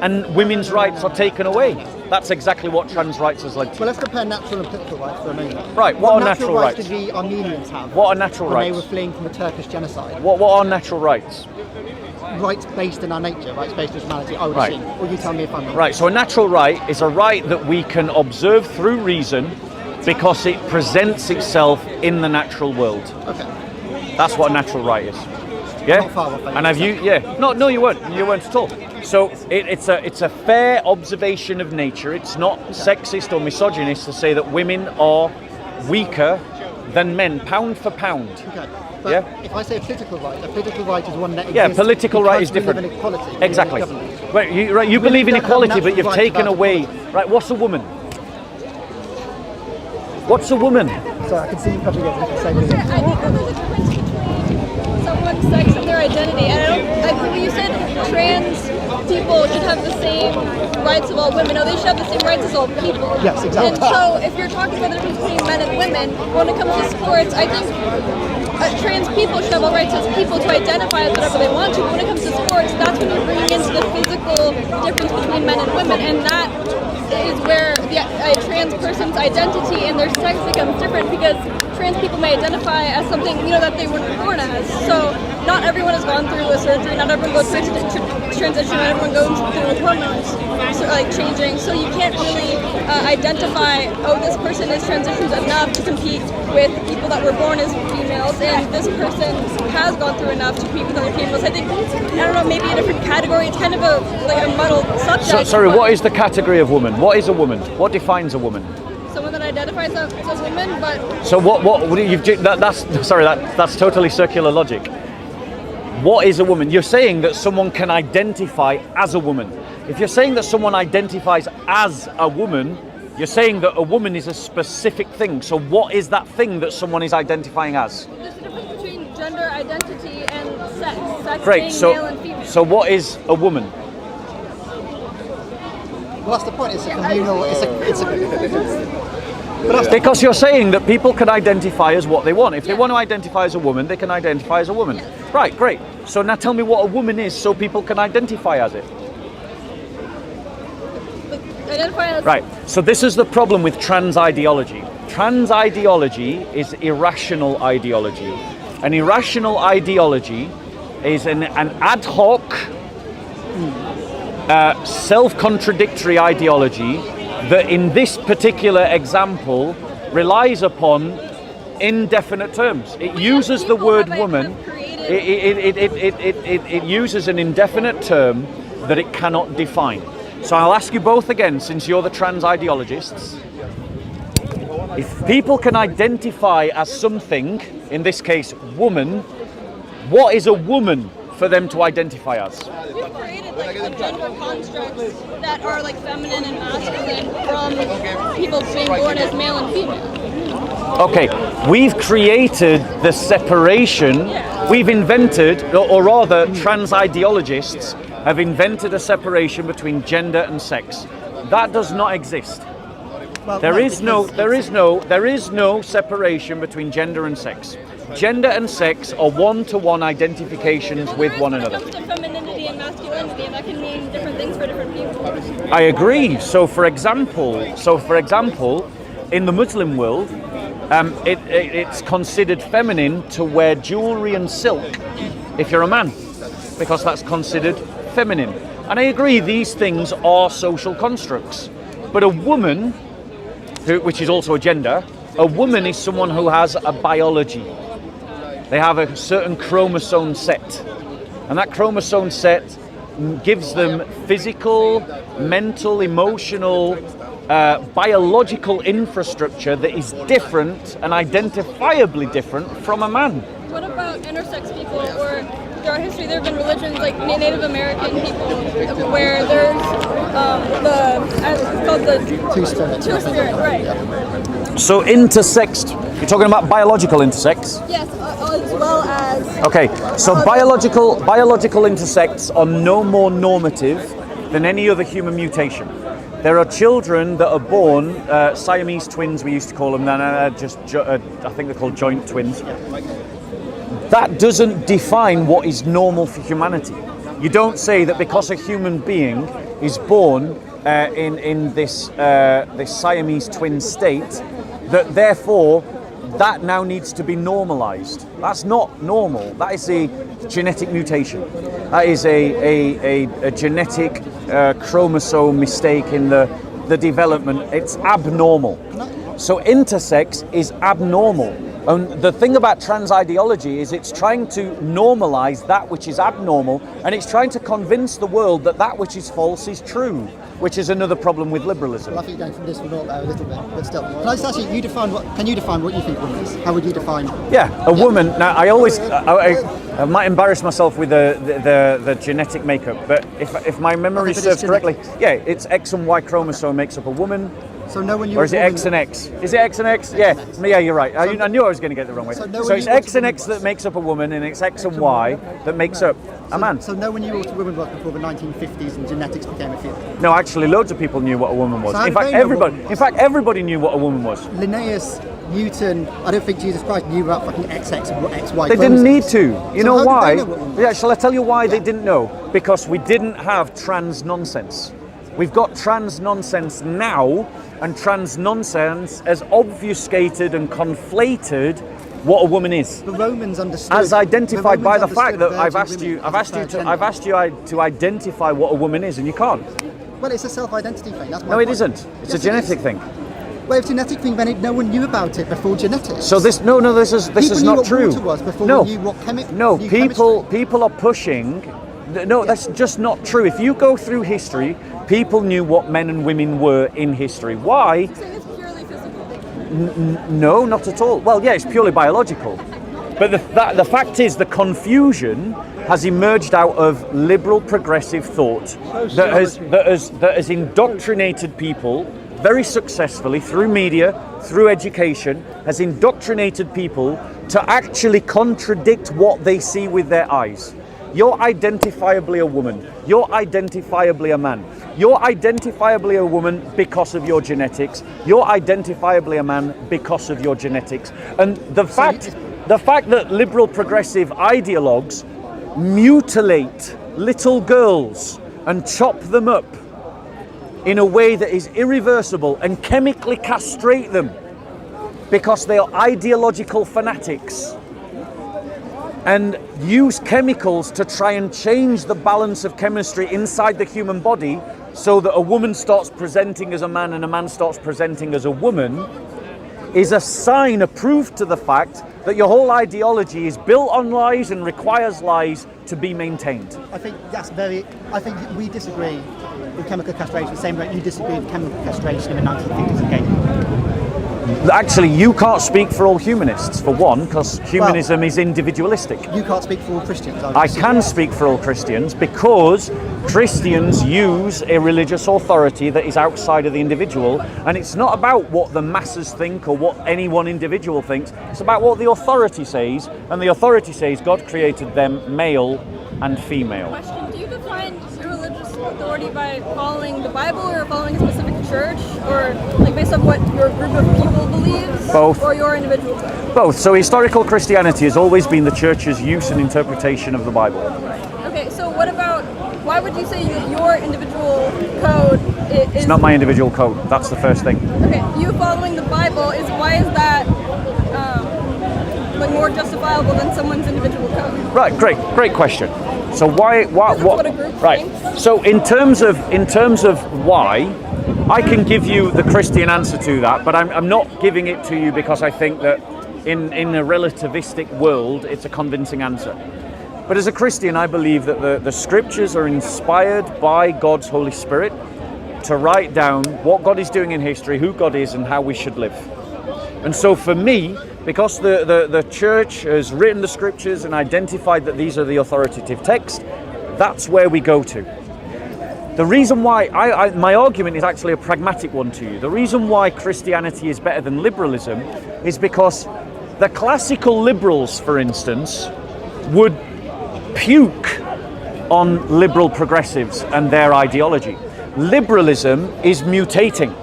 and women's rights are taken away. That's exactly what trans rights has led to. Well, let's compare natural and political rights for a moment. Right, what are natural rights? Did the Armenians have? What are natural when rights? they were fleeing from the Turkish genocide? What are natural rights? Rights based in our nature, rights based in humanity, I would Right. assume. Or you tell me if I'm wrong. Right, so a natural right is a right that we can observe through reason because it presents itself in the natural world. Okay. That's what a natural right is. Yeah? Not far off, And have you, yeah. No, you weren't at all. So it's a fair observation of nature. It's not sexist or misogynist to say that women are weaker than men, pound for pound. Okay. But Yeah? if I say a political right is one that exists. Yeah, political right is because we live different. in equality. Exactly. We live in government. Right, you We believe in don't have equality, but natural you've rights taken without away. equality. Right, what's a woman? What's a woman? So I can see you probably get the same thing. I think that there's a difference between someone's sex and their identity. And I think when you said trans people should have the same rights of all women, no, they should have the same rights as all people. Yes, exactly. And so if you're talking about the difference between men and women, when it comes to sports, I think trans people should have all rights as people to identify as whatever they want to. But when it comes to sports, that's when you're bringing into the physical difference between men and women, and that is where a trans person's identity and their sex becomes different, because trans people may identify as something that they weren't born as. So not everyone has gone through a surgery, not everyone goes through transition, not everyone goes through hormones changing. So you can't really identify, this person is transitioned enough to compete with people that were born as females, and this person has gone through enough to compete with other females. I think, maybe a different category. It's kind of a muddled subject. So, sorry, what is the category of woman? What is a woman? What defines a woman? Someone that identifies as a woman, but So that's totally circular logic. What is a woman? You're saying that someone can identify as a woman. If you're saying that someone identifies as a woman, you're saying that a woman is a specific thing. So what is that thing that someone is identifying as? there's a difference between gender identity and sex. Sex Great. being So male and female. so what is a woman? Well, that's the point. It's a communal. But that's Because you're saying that people can identify as what they want. If they want to identify as a woman, they can identify as a woman. Right, great. So now tell me what a woman is so people can identify as it. Identify as Right, so this is the problem with trans ideology. Trans ideology is irrational ideology. An irrational ideology is an ad hoc, self-contradictory ideology that in this particular example relies upon indefinite terms. It uses the word woman, it uses an indefinite term that it cannot define. So I'll ask you both again, since you're the trans ideologists. If people can identify as something, in this case, woman, what is a woman for them to identify as? We've created like a gender constructs that are like feminine and masculine from people being born as male and female. Okay, we've created the separation. We've invented, or rather, trans ideologists have invented a separation between gender and sex. That does not exist. Well, There is no separation between gender and sex. Gender and sex are one-to-one identifications with one another. When it comes to femininity and masculinity, that can mean different things for different people. I agree. So, for example, in the Muslim world, it's considered feminine to wear jewelry and silk if you're a man, because that's considered feminine. And I agree, these things are social constructs. But a woman, which is also a gender, a woman is someone who has a biology. They have a certain chromosome set. And that chromosome set gives them physical, mental, emotional, biological infrastructure that is different and identifiably different from a man. What about intersex people, or throughout history there have been religions like Native American people where there's it's called the Two-Spirit, right? So intersexed, you're talking about biological intersex? Yes, as well as... Okay, so biological intersects are no more normative than any other human mutation. There are children that are born, Siamese twins we used to call them, I think they're called joint twins. That doesn't define what is normal for humanity. You don't say that because a human being is born in this Siamese twin state, that therefore that now needs to be normalized. That's not normal. That is a genetic mutation. That is a genetic chromosome mistake in the development. It's abnormal. So intersex is abnormal. And the thing about trans ideology is it's trying to normalize that which is abnormal, and it's trying to convince the world that that which is false is true, which is another problem with liberalism. Well, I think you're going from this one out there a little bit, but still. Can I just ask you, can you define what you think a woman is? How would you define? Yeah, a woman. Now, I might embarrass myself with the genetic makeup, but if my memory serves correctly, yeah, it's X and Y chromosome makes up a woman. So no one you. Or is it X and X? Is it X and X? Yeah, yeah, you're right. I knew I was going to get it the wrong way. So it's X and X that makes up a woman, and it's X and Y that makes up a man. So no one knew what a woman was before the 1950s and genetics became a field. No, actually, loads of people knew what a woman was. So In fact, everybody knew what a woman was. Linnaeus, Newton, I don't think Jesus Christ knew about fucking XX and what XY. They didn't need to. You know why? Yeah, shall I tell you why they didn't know? Because we didn't have trans nonsense. We've got trans nonsense now, and trans nonsense has obfuscated and conflated what a woman is. The Romans understood. As identified by the fact that I've asked you to identify what a woman is, and you can't. Well, it's a self-identity thing. That's my No, point. it isn't. It's a genetic thing. Well, it's a genetic thing, then no one knew about it before genetics. So this is not true. People knew what water was before we knew what chemistry. No, people are pushing. No, that's just not true. If you go through history, people knew what men and women were in history. Why? You're saying it's purely physical. No, not at all. Well, yeah, it's purely biological. But the fact is, the confusion has emerged out of liberal progressive thought that has indoctrinated people very successfully through media, through education, has indoctrinated people to actually contradict what they see with their eyes. You're identifiably a woman. You're identifiably a man. You're identifiably a woman because of your genetics. You're identifiably a man because of your genetics. And the fact that liberal progressive ideologues mutilate little girls and chop them up in a way that is irreversible and chemically castrate them because they are ideological fanatics, and use chemicals to try and change the balance of chemistry inside the human body so that a woman starts presenting as a man and a man starts presenting as a woman, is a sign, a proof to the fact that your whole ideology is built on lies and requires lies to be maintained. I think we disagree with chemical castration the same way you disagree with chemical castration in the 1950s again. Actually, you can't speak for all humanists, for one, because humanism is individualistic. You can't speak for all Christians. I can speak for all Christians because Christians use a religious authority that is outside of the individual, and it's not about what the masses think or what any one individual thinks. It's about what the authority says, and the authority says God created them male and female. Question: do you define your religious authority by following the Bible or following a specific church, or like based on what your group of people believes? Both. Or your individual code? Both. So historical Christianity has always been the church's use and interpretation of the Bible. Okay, so what about, why would you say that your individual code is... It's not my individual code. That's the first thing. Okay, you following the Bible, why is that like more justifiable than someone's individual code? Right, great question. So why what a group right. thinks. So in terms of why, I can give you the Christian answer to that, but I'm not giving it to you because I think that in a relativistic world it's a convincing answer. But as a Christian, I believe that the scriptures are inspired by God's Holy Spirit to write down what God is doing in history, who God is, and how we should live. And so for me, because the church has written the scriptures and identified that these are the authoritative text, that's where we go to. The reason why, my argument is actually a pragmatic one to you. The reason why Christianity is better than liberalism is because the classical liberals, for instance, would puke on liberal progressives and their ideology. Liberalism is mutating.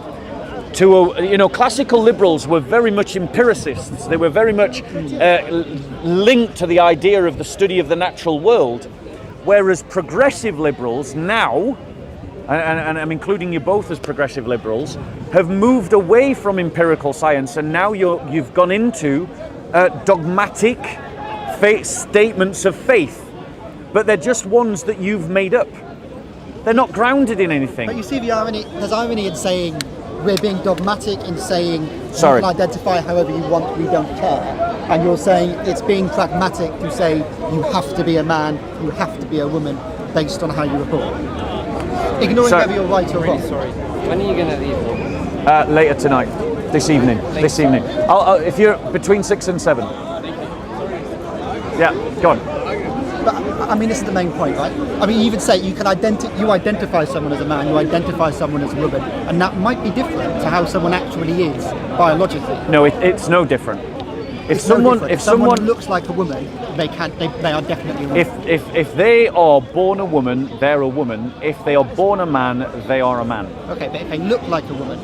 Classical liberals were very much empiricists. They were very much linked to the idea of the study of the natural world, whereas progressive liberals now, and I'm including you both as progressive liberals, have moved away from empirical science, and now you've gone into dogmatic statements of faith, but they're just ones that you've made up. They're not grounded in anything. But you see the irony, there's irony in saying we're being dogmatic in saying you Sorry. can identify however you want, we don't care. And you're saying it's being pragmatic to say you have to be a man, you have to be a woman based on how you were born. Ignoring whether you're right or wrong. Sorry. When are you going to leave? Later tonight, this evening. Evening. If you're between 6 and 7. Yeah, go on. But I mean, this is the main point, right? I mean, you even say you identify someone as a man, you identify someone as a woman, and that might be different to how someone actually is biologically. No, it's no different. If someone looks like a woman, they are definitely a woman. If they are born a woman, they're a woman. If they are born a man, they are a man. Okay, but if they look like a woman,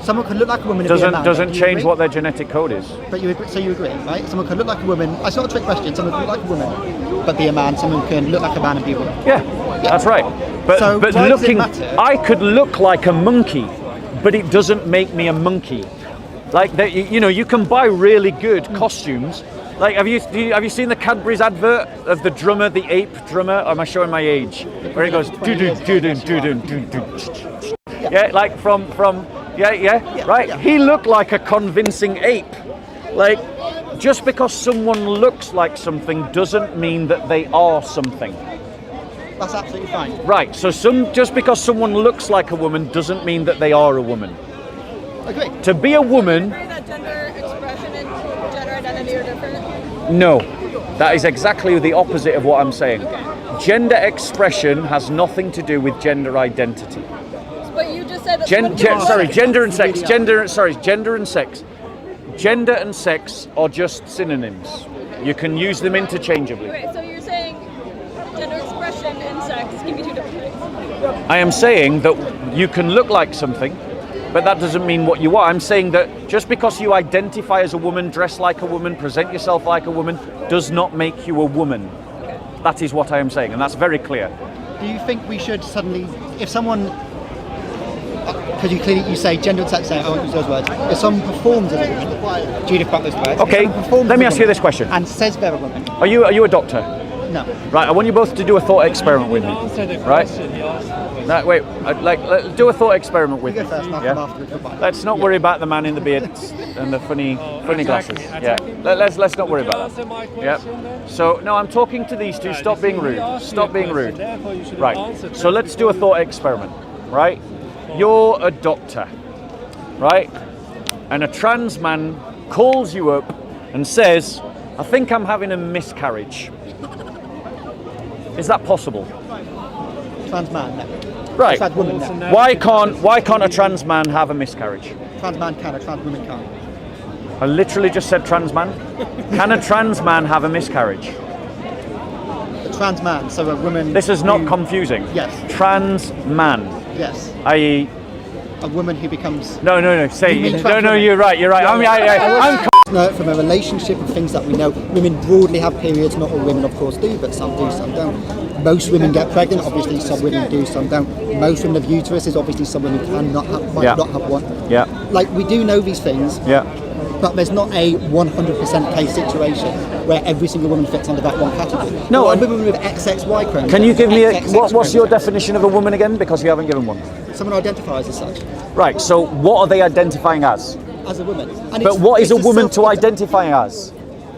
someone can look like a woman and be a man. Doesn't change what their genetic code is. But you agree, so you agree, right? Someone can look like a woman. It's not a trick question. Someone can look like a woman, but be a man. Someone can look like a man and be a woman. Yeah, that's right. But why does it looking, matter? I could look like a monkey, but it doesn't make me a monkey. Like you can buy really good costumes. Like, have you seen the Cadbury's advert of the drummer, the ape drummer? Or am I showing my age? Where he goes, yeah, like from right. Yeah. He looked like a convincing ape. Like, just because someone looks like something doesn't mean that they are something. That's absolutely fine. Right. So just because someone looks like a woman doesn't mean that they are a woman. Agree. To be a woman. Do you agree that gender expression and gender identity are different? No, that is exactly the opposite of what I'm saying. Gender expression has nothing to do with gender identity. But you just said that Gender and sex. Gender and sex. Gender and sex are just synonyms. You can use them interchangeably. Okay, so you're saying gender expression and sex can be two different things. I am saying that you can look like something, but that doesn't mean what you are. I'm saying that just because you identify as a woman, dress like a woman, present yourself like a woman, does not make you a woman. That is what I am saying, and that's very clear. Do you think we should suddenly, if someone, because you say gender and sex, I won't use those words. If someone performs as a woman, Judith brought those words. Okay, let me ask you this question. And says they're a woman. Are you a doctor? No. Right, I want you both to do a thought experiment with me. Right? No, wait, do a thought experiment with You me. go first, and I'll yeah? come after with goodbye. Let's not worry about the man in the beard and the funny glasses. Yeah. Let's not worry about that. Yeah. So no, I'm talking to these two. Stop being rude. Stop being rude. Right. So let's do a thought experiment. Right. You're a doctor. Right. And a trans man calls you up and says, "I think I'm having a miscarriage." Is that possible? Trans man, no. Right. Trans woman, no. Why can't a trans man have a miscarriage? Trans man can, a trans woman can't. I literally just said trans man. Can a trans man have a miscarriage? A trans man, so a woman. This is not who- confusing. Yes. Trans man, Yes. i.e. A woman who becomes. No. Say You mean no. trans No, women? you're right. You're right. I'm No, from a relationship and things that we know, women broadly have periods. Not all women, of course, do, but some do, some don't. Most women get pregnant. Obviously, some women do, some don't. Most women have uteruses. Obviously, some women cannot have, might Yeah. not have one. Yeah. Like we do know these things, Yeah. but there's not a 100% case situation where every single woman fits under that one category. No, There are and- women with XXY chromosomes. Can you give me XXX what's your chromosomes. definition of a woman again? Because you haven't given one. Someone who identifies as such, Right. So what are they identifying as? as a woman. And But what is a it's woman to self- identify as?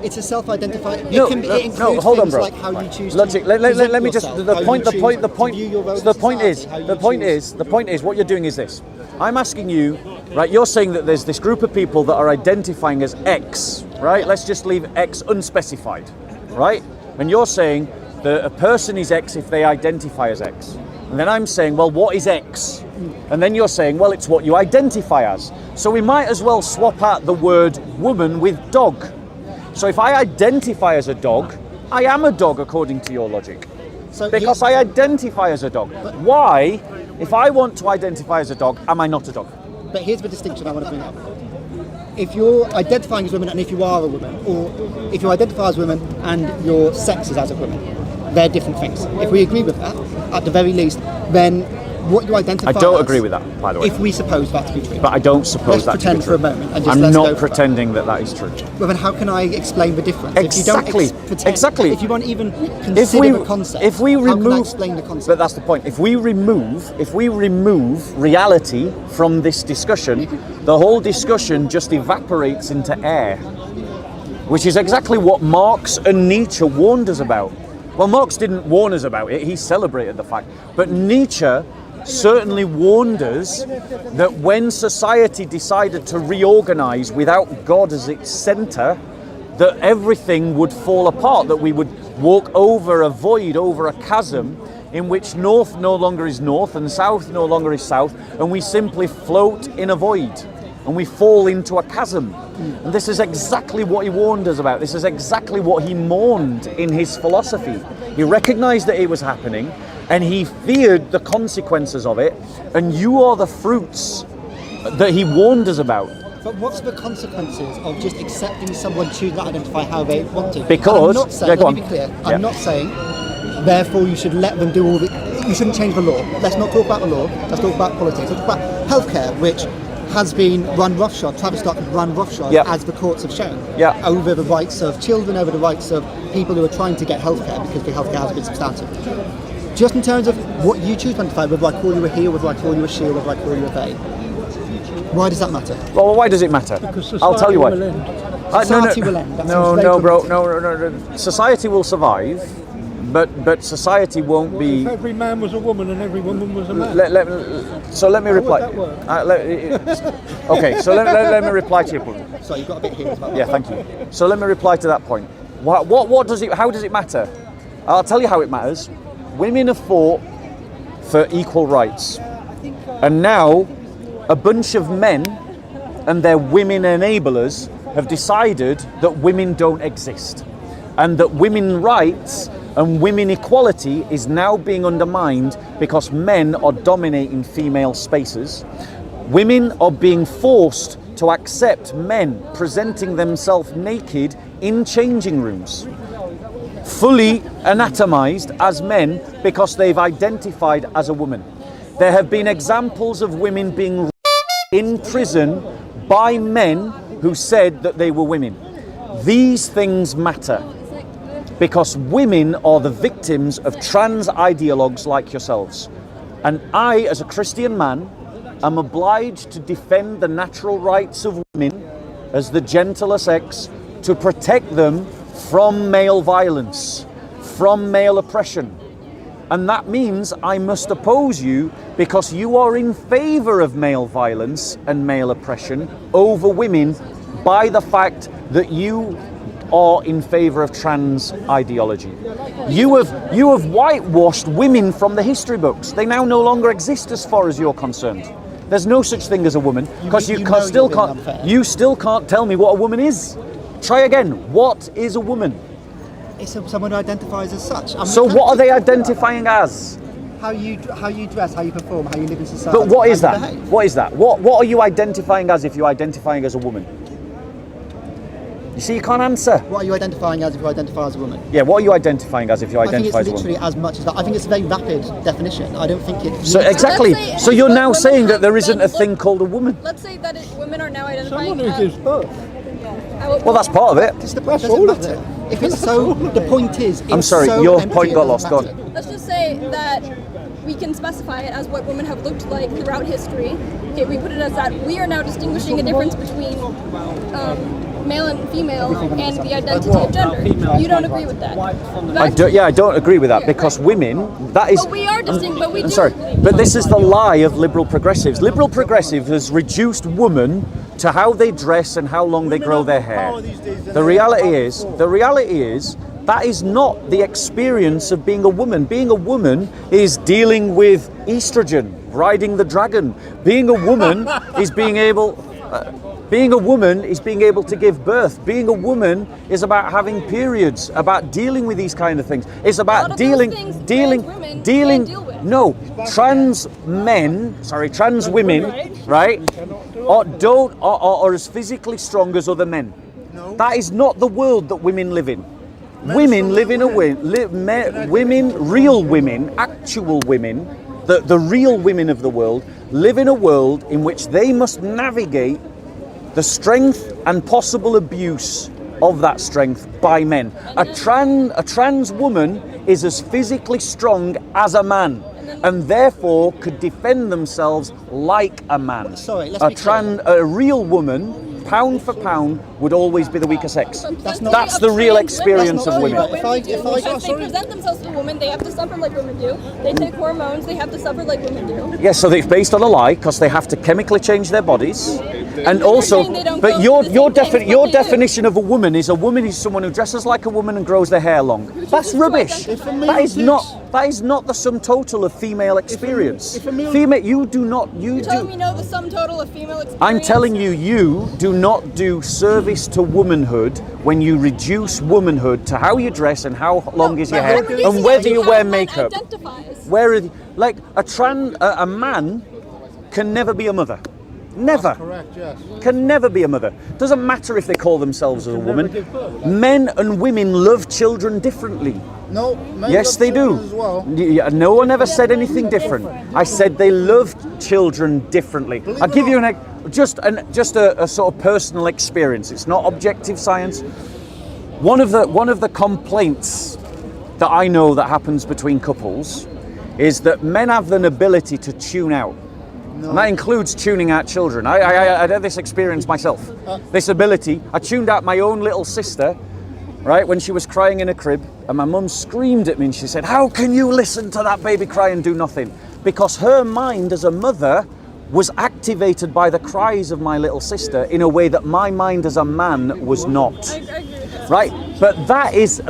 It's a self-identify. It No, includes hold on, things bro. like how you choose Let's to let present me just yourself, the how point you the point choose the to point view your role the in point is society, how the you point choose- is the point is what you're doing is this. I'm asking you, right? You're saying that there's this group of people that are identifying as X, right? Let's just leave X unspecified, right? And you're saying that a person is X if they identify as X. And then I'm saying, well, what is X? And then you're saying, well, it's what you identify as. So we might as well swap out the word woman with dog. So if I identify as a dog, I am a dog according to your logic. So Because I identify as a dog. Why, if I want to identify as a dog, am I not a dog? But here's the distinction I want to bring up. If you're identifying as a woman and if you are a woman, or if you identify as a woman and your sex is as a woman, they're different things. If we agree with that, at the very least, then what you identify I don't as, agree with that, by the way. If we suppose that to be true. But I don't suppose Let's that to pretend be for true. a moment and just I'm let's go not for that. pretending that that is true. Well, then how can I explain the difference? Exactly. If you don't pretend, Exactly. If you won't even If consider the concept, if we how can I remove, explain the concept? but that's the point. If we remove reality from this discussion, the whole discussion just evaporates into air, which is exactly what Marx and Nietzsche warned us about. Well, Marx didn't warn us about it; he celebrated the fact. But Nietzsche certainly warned us that when society decided to reorganize without God as its center, that everything would fall apart, that we would walk over a void, over a chasm in which north no longer is north and south no longer is south, and we simply float in a void and we fall into a chasm. And this is exactly what he warned us about. This is exactly what he mourned in his philosophy. He recognized that it was happening and he feared the consequences of it, and you are the fruits that he warned us about. But what's the consequences of just accepting someone choosing to identify how they want to? Because- I'm not saying, yeah, go let me on. be clear, Yeah. I'm not saying, therefore you should let them do all the, you shouldn't change the law. Let's not talk about the law, let's talk about politics. Let's talk about healthcare, which has been run roughshod, Travis Scott has run roughshod, Yeah. as the courts have shown, Yeah. over the rights of children, over the rights of people who are trying to get healthcare, because the healthcare has been substantive. Just in terms of what you choose to identify, whether I call you a he, or whether I call you a she, or whether I call you a they, why does that matter? Well, why does it matter? I'll tell you why. Society will end. That No, seems no, very bro. dramatic. No. Society will survive, but society won't be. If every man was a woman and every woman was a man. So let me reply. that work? Okay, so let me reply to your point. Sorry, you've got a bit here as well. Yeah, thank you. So let me reply to that point. What does it? How does it matter? I'll tell you how it matters. Women have fought for equal rights, and now a bunch of men and their women enablers have decided that women don't exist, and that women's rights and women equality is now being undermined because men are dominating female spaces. Women are being forced to accept men presenting themselves naked in changing rooms, fully anatomized as men because they've identified as a woman. There have been examples of women being in prison by men who said that they were women. These things matter because women are the victims of trans ideologues like yourselves. And I, as a Christian man, am obliged to defend the natural rights of women as the gentler sex, to protect them from male violence, from male oppression. And that means I must oppose you because you are in favor of male violence and male oppression over women by the fact that you are in favor of trans ideology. You have whitewashed women from the history books. They now no longer exist as far as you're concerned. There's no such thing as a woman because you still can't tell me what a woman is. Try again. What is a woman? It's someone who identifies as such. So what are they identifying as? How you dress, how you perform, how you live in society. But what is how you that? behave. What is that? What are you identifying as if you're identifying as a woman? You see, you can't answer. What are you identifying as if you identify as a woman? Yeah, what are you identifying as if you identify I as a think it's woman? literally as much as that. I think it's a very rapid definition. I don't think it. So exactly. Let's say So you're what now women saying that have there isn't been a thing called a woman. Let's say that women are now identifying Someone who gives birth. Well, that's part of it. It's the point. Doesn't matter. If it's so, the point is. I'm it's sorry, so your empty, point it got doesn't lost. Go matter. on. Let's just say that we can specify it as what women have looked like throughout history. Okay, we put it as that. We are now distinguishing a difference between male and female and the identity of gender. You don't agree with that? I don't agree with that because women, that is. But we are distinct, but we do. I'm sorry, but this is the lie of liberal progressives. Liberal progressive has reduced women to how they dress and how long they grow their hair. The reality is, that is not the experience of being a woman. Being a woman is dealing with estrogen, riding the dragon. Being a woman is being able to give birth. Being a woman is about having periods, about dealing with these kind of things. It's about dealing. No, trans women, right, are as physically strong as other men. That is not the world that women live in. Women live in a way, real women, actual women, the real women of the world, live in a world in which they must navigate the strength and possible abuse of that strength by men. A trans woman is as physically strong as a man and therefore could defend themselves like a man. Sorry, let's be clear. A real woman, pound for pound, would always be the weaker sex. That's not- That's the real experience of women. If I- Because they present themselves to a woman, they have to suffer like women do. They take hormones, they have to suffer like women do. Yes, so it's based on a lie because they have to chemically change their bodies, and also, saying they don't but go your through the same things, your but they do. definition of a woman is someone who dresses like a woman and grows their hair long. That's chooses to rubbish. identify. That is not the sum total of female experience. Female, you do not. You're telling me know the sum total of female experience? I'm telling you, you do not do service to womanhood when you reduce womanhood to how you dress and how long is your hair I'm reducing and whether it you to wear how man makeup. identifies. Like a man can never be a mother. Never. Correct, yes. Can never be a mother. Doesn't matter if they call themselves a woman. Men and women love children differently. No, men Yes, love they do. children as well. No one ever said anything different. I said they love children differently. I'll give you just a sort of personal experience. It's not objective science. One of the complaints that I know that happens between couples is that men have an ability to tune out. And that includes tuning out children. I had this experience myself. This ability. I tuned out my own little sister, right, when she was crying in a crib, and my mum screamed at me and she said, "How can you listen to that baby cry and do nothing?" Because her mind as a mother was activated by the cries of my little sister in a way that my mind as a man was not. I agree with this. Right, but that is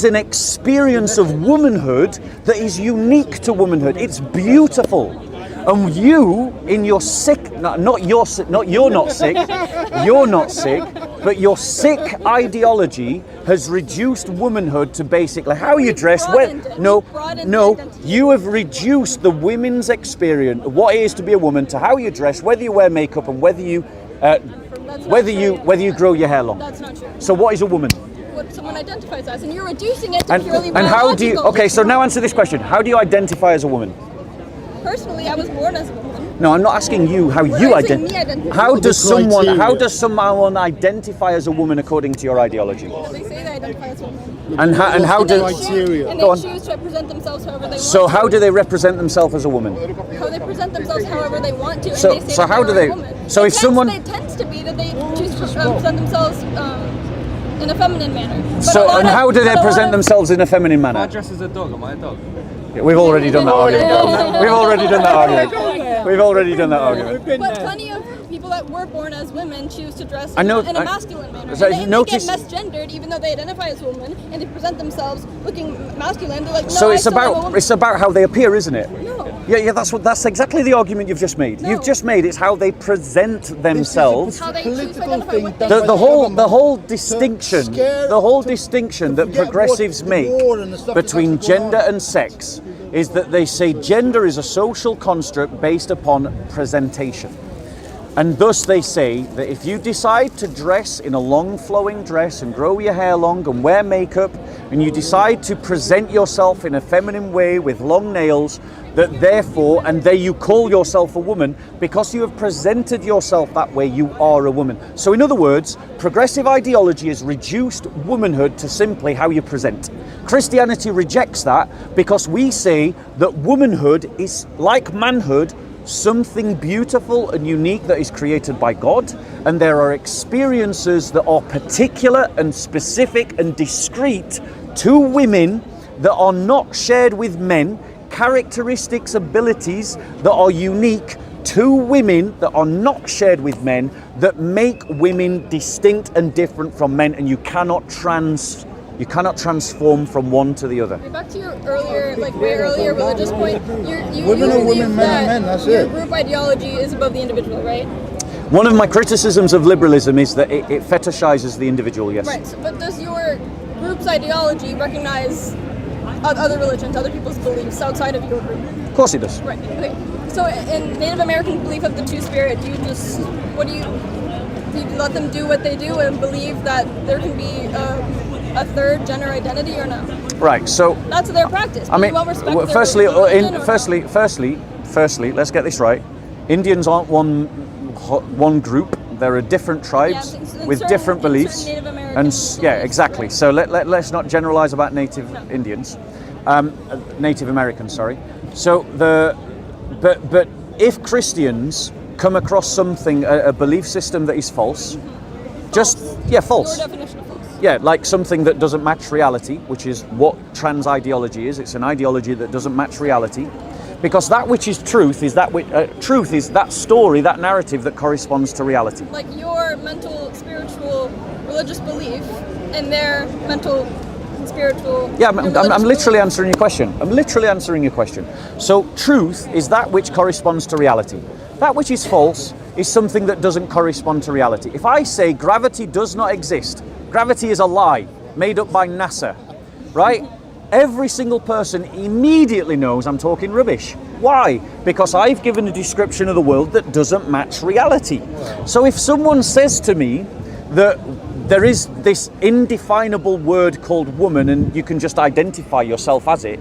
an experience of womanhood that is unique to womanhood. It's beautiful. And you, in your sick, you're not sick, but your sick ideology has reduced womanhood to basically how you dress. You have reduced the women's experience, what it is to be a woman, to how you dress, whether you wear makeup and whether you grow your hair long. That's not true. So what is a woman? What someone identifies as, and you're reducing it to And purely how do you? biological. Okay, so now answer this question: how do you identify as a woman? Personally, I was born as a woman. No, I'm not asking you how We're you asking me identify. identify. How does someone? criteria. How does someone identify as a woman according to your ideology? They say they identify as women. And how And they do? criteria? And Go they on. choose to represent themselves however they want So to. how do they represent themselves as a woman? How they present themselves however they want to, and So- they say so that how they're do they- a woman. so if someone- It tends to be that they choose to present themselves in a feminine manner. But a So lot and of- how do but they a lot present of- themselves in a feminine If I manner? dress as a dog, am I a dog? Yeah, we've already done that argument. We've already done that argument. We've already done that argument. But plenty of people that were born as women choose to dress I know- in a I- masculine manner. so And they notice- get misgendered even though they identify as women and they present themselves looking masculine. They're like, no, So I it's still am a about woman. it's about how they appear, isn't it? No. Yeah, that's exactly the argument you've just made. No. You've just made it's how they present themselves. How they choose to Political identify thing what they done The, by the whole government distinction, scare- the whole to- distinction to that forget progressives what make war and the stuff that's between actually going gender on. and sex is that they say gender is a social construct based upon presentation. And thus they say that if you decide to dress in a long flowing dress and grow your hair long and wear makeup, and you decide to present yourself in a feminine way with long nails, that therefore, and there you call yourself a woman, because you have presented yourself that way, you are a woman. So in other words, progressive ideology has reduced womanhood to simply how you present. Christianity rejects that because we say that womanhood is like manhood, something beautiful and unique that is created by God, and there are experiences that are particular and specific and discrete to women that are not shared with men, characteristics, abilities that are unique to women that are not shared with men, that make women distinct and different from men, and you cannot transform from one to the other. Back to your earlier, way earlier religious point, you Women are believe women, men are that men, that's your it. group ideology is above the individual, right? One of my criticisms of liberalism is that it fetishizes the individual, yes. Right. So, but does your group's ideology recognize other religions, other people's beliefs outside of your group? Of course it does. Right. Okay. So in Native American belief of the Two-Spirit, do you let them do what they do and believe that there can be a third gender identity or no? Right, so That's their practice. I mean, you won't respect well, their firstly, religion or firstly, let's get this right. Indians aren't one group. There are different tribes Yeah, so with certain- different in certain beliefs, Native American and yeah, beliefs, exactly. right. So let's not generalize about Native Indians, Native Americans. Sorry. So but if Christians come across something, a belief system that is false, just false. Your definition of false. Yeah, like something that doesn't match reality, which is what trans ideology is. It's an ideology that doesn't match reality, because that which is truth is truth is that story, that narrative that corresponds to reality. Like your mental, spiritual, religious belief and their mental, spiritual. Yeah, your I'm religious literally belief. answering your question. I'm literally answering your question. So truth is that which corresponds to reality. That which is false is something that doesn't correspond to reality. If I say gravity does not exist, gravity is a lie made up by NASA, right? Every single person immediately knows I'm talking rubbish. Why? Because I've given a description of the world that doesn't match reality. So if someone says to me that there is this indefinable word called woman and you can just identify yourself as it,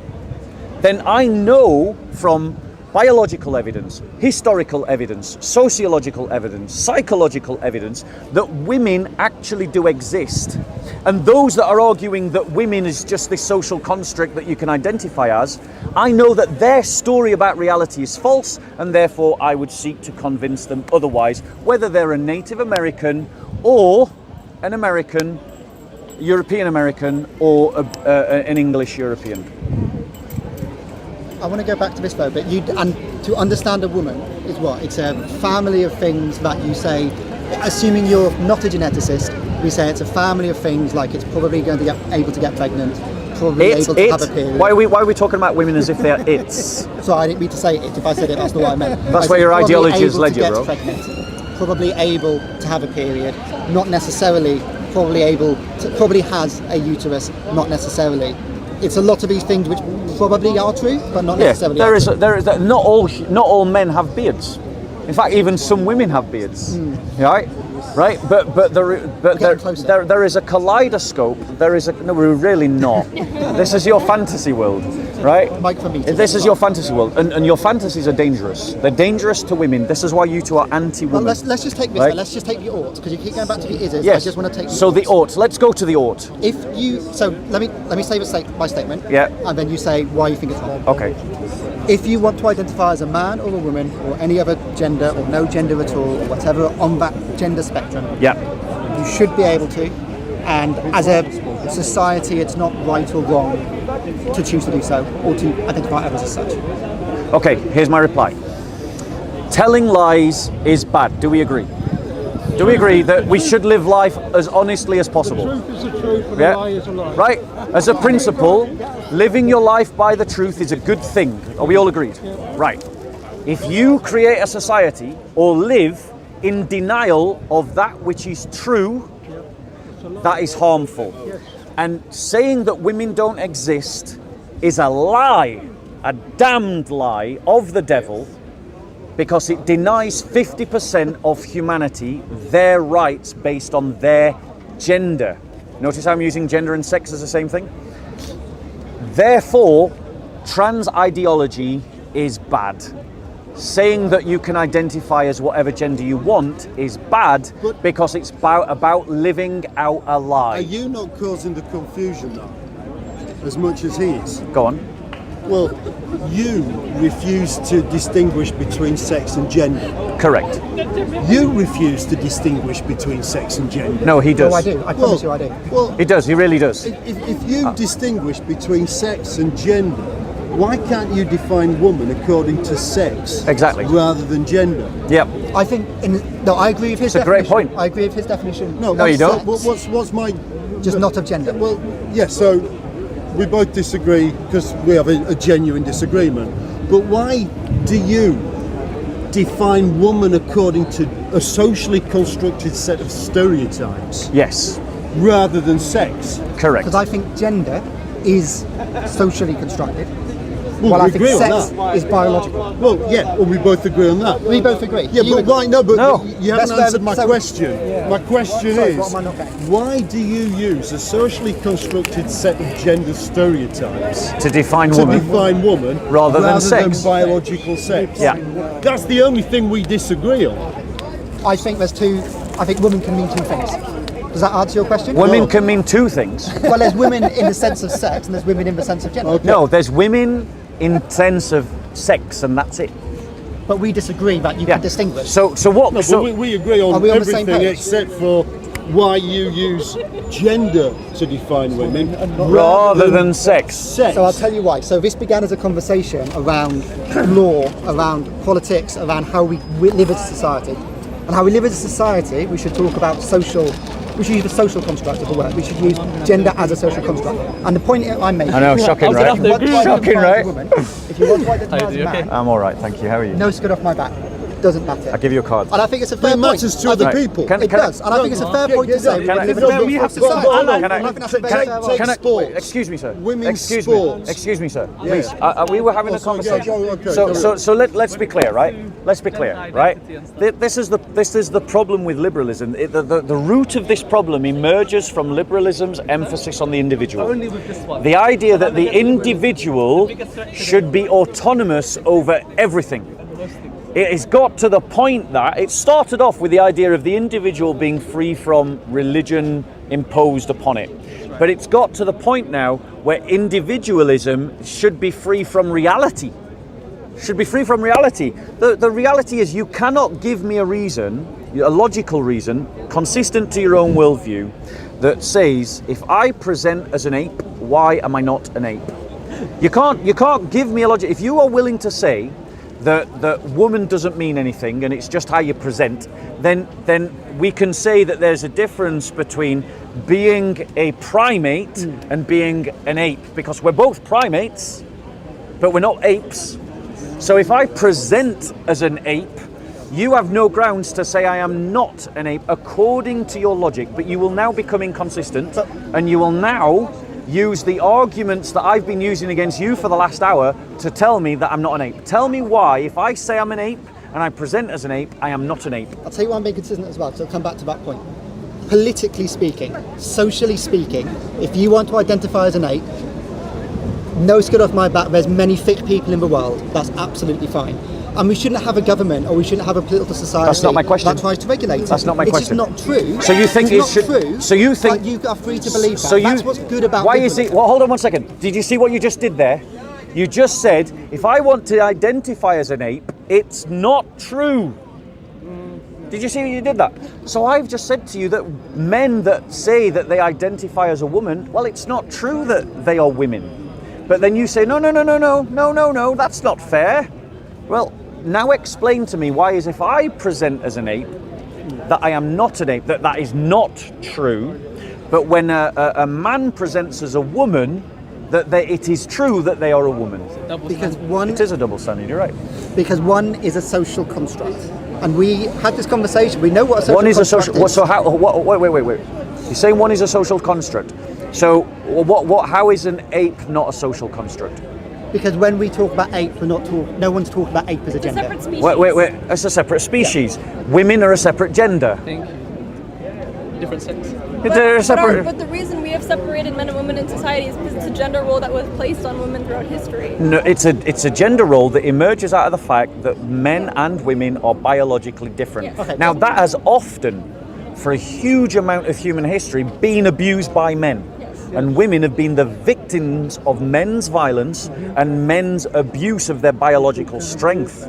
then I know from biological evidence, historical evidence, sociological evidence, psychological evidence that women actually do exist. And those that are arguing that women is just this social construct that you can identify as, I know that their story about reality is false, and therefore I would seek to convince them otherwise, whether they're a Native American or an American, European American, or an English European. I want to go back to this though, but and to understand a woman is what? It's a family of things that you say, assuming you're not a geneticist, we say it's a family of things, like it's probably going to get able to get pregnant, probably able to have a period. Why are we talking about women as if they're it's? So I didn't mean to say it. If I said it, that's not what I meant. That's I where said your probably ideology has able led to you, get bro. pregnant, probably able to have a period, not necessarily, probably has a uterus, not necessarily. It's a lot of these things which probably are true, but not necessarily. There is not all men have beards. In fact, even some women have beards. Right? right? But there is a kaleidoscope. No, we're really not. This is your fantasy world, right? Mike for me. This is your fantasy world, and your fantasies are dangerous. They're dangerous to women. This is why you two are anti-women. Well, let's just take this. Right? Then. Let's just take the ought, because you keep going back to the is. Yes. I just want to take. So the ought. Let's go to the ought. If you let me say my statement. Yeah. And then you say why you think it's wrong. Okay. If you want to identify as a man or a woman or any other gender or no gender at all or whatever on that gender spectrum, Yeah. you should be able to. And as a society, it's not right or wrong to choose to do so or to identify others as such. Okay. Here's my reply. Telling lies is bad. Do we agree? Do we agree that we should live life as honestly as possible? Truth is the truth, and a lie is a lie. Right? As a principle, living your life by the truth is a good thing. Are we all agreed? Right. If you create a society or live in denial of that which is true, that is harmful. And saying that women don't exist is a lie, a damned lie of the devil, because it denies 50% of humanity their rights based on their gender. Notice how I'm using gender and sex as the same thing? Therefore, trans ideology is bad. Saying that you can identify as whatever gender you want is bad, because it's about living out a lie. Are you not causing the confusion though, as much as he is? Go on. Well, you refuse to distinguish between sex and gender. Correct. You refuse to distinguish between sex and gender. No, he does. No, I do. I promise you I do. Well, He does, he really does. if you distinguish between sex and gender, why can't you define woman according to sex? Exactly. Rather than gender? Yep. I think I agree with his It's a great definition. point. I agree with his definition. No, you don't. What's my... Just not of gender. Well, yeah, so we both disagree because we have a genuine disagreement. But why do you define woman according to a socially constructed set of stereotypes Yes. rather than sex? Correct. Because I think gender is socially constructed, Well, while I we think agree on sex that. is biological. Well, yeah, well, we both agree on that. We both agree. Yeah, You but agree. why? No, but No. you haven't That's where- answered my so- question. My question Sorry, is, what am I not getting? why do you use a socially constructed set of gender stereotypes To define to woman. define woman Rather than sex. biological sex? Yeah. That's the only thing we disagree on. I think women can mean two things. Does that answer your question? Women can mean two things. Well, there's women in the sense of sex and there's women in the sense of gender. Okay. No, there's women in sense of sex, and that's it. But we disagree that you Yeah. can distinguish. So what? No, so but we agree Are on we on the same everything page? except for why you use gender to define women rather than sex. sex. So I'll tell you why. So this began as a conversation around law, around politics, around how we live as a society. And how we live as a society, we should talk about we should use the social construct of the word. We should use gender as a social construct. And the point I'm making... I know, shocking, right? If you want to Shocking, identify as right? a woman, if you want to identify as a man, I'm all right, thank you. How are you? no skin off my back. Doesn't matter. I'll give you a card. And I think it's a But fair it point. matters to I other think- people. Can It I- does, and I think it's a fair point to say. Can I- we live in a we have to society. go on. Can I- I think that's a Take- very take- fair take point. sport. Excuse me, sir. Women's Excuse sports. me. Excuse me, sir. Yeah. Please. We were having a sorry, conversation. okay, carry So let's be clear, right? Let's be clear, right? This is the problem with liberalism. The root of this problem emerges from liberalism's emphasis on the individual. The idea that the individual should be autonomous over everything. It has got to the point that it started off with the idea of the individual being free from religion imposed upon it. But it's got to the point now where individualism should be free from reality. Should be free from reality. The reality is you cannot give me a reason, a logical reason, consistent to your own worldview, that says if I present as an ape, why am I not an ape? You can't give me a logic. If you are willing to say that woman doesn't mean anything and it's just how you present, then we can say that there's a difference between being a primate and being an ape, because we're both primates, but we're not apes. So if I present as an ape, you have no grounds to say I am not an ape according to your logic, but you will now become inconsistent and you will now use the arguments that I've been using against you for the last hour to tell me that I'm not an ape. Tell me why, if I say I'm an ape and I present as an ape, I am not an ape. I'll tell you why I'm being consistent as well, because I'll come back to that point. Politically speaking, socially speaking, if you want to identify as an ape, no skin off my back, there's many thick people in the world, that's absolutely fine. And we shouldn't have a government or we shouldn't have a political society That's not my question. that tries to regulate it. That's not my question. It's just not true. So you think it's it should? not true, So you think? but you are free to believe that. So That's what's good about Why big is it? women. Well, hold on one second. Did you see what you just did there? You just said, if I want to identify as an ape, it's not true. Did you see you did that? So I've just said to you that men that say that they identify as a woman, well, it's not true that they are women. But then you say, no, that's not fair. Well, now explain to me why is if I present as an ape, that I am not an ape, that is not true. But when a man presents as a woman, that it is true that they are a woman. Because one, It is a double standard, you're right. because one is a social construct. And we had this conversation, we know what a social One is a construct social. is. So how? Wait. You're saying one is a social construct. So what? How is an ape not a social construct? Because when we talk about ape, no one's talking about ape as a It's a gender. separate species. Wait. It's a separate species. Women are a separate gender. Different sex. They're a But separate. the reason we have separated men and women in society is because it's a gender role that was placed on women throughout history. No, it's a gender role that emerges out of the fact that men and women are biologically different. Yes. Okay. Now that has often, for a huge amount of human history, been abused by men. And women have been the victims of men's violence and men's abuse of their biological strength.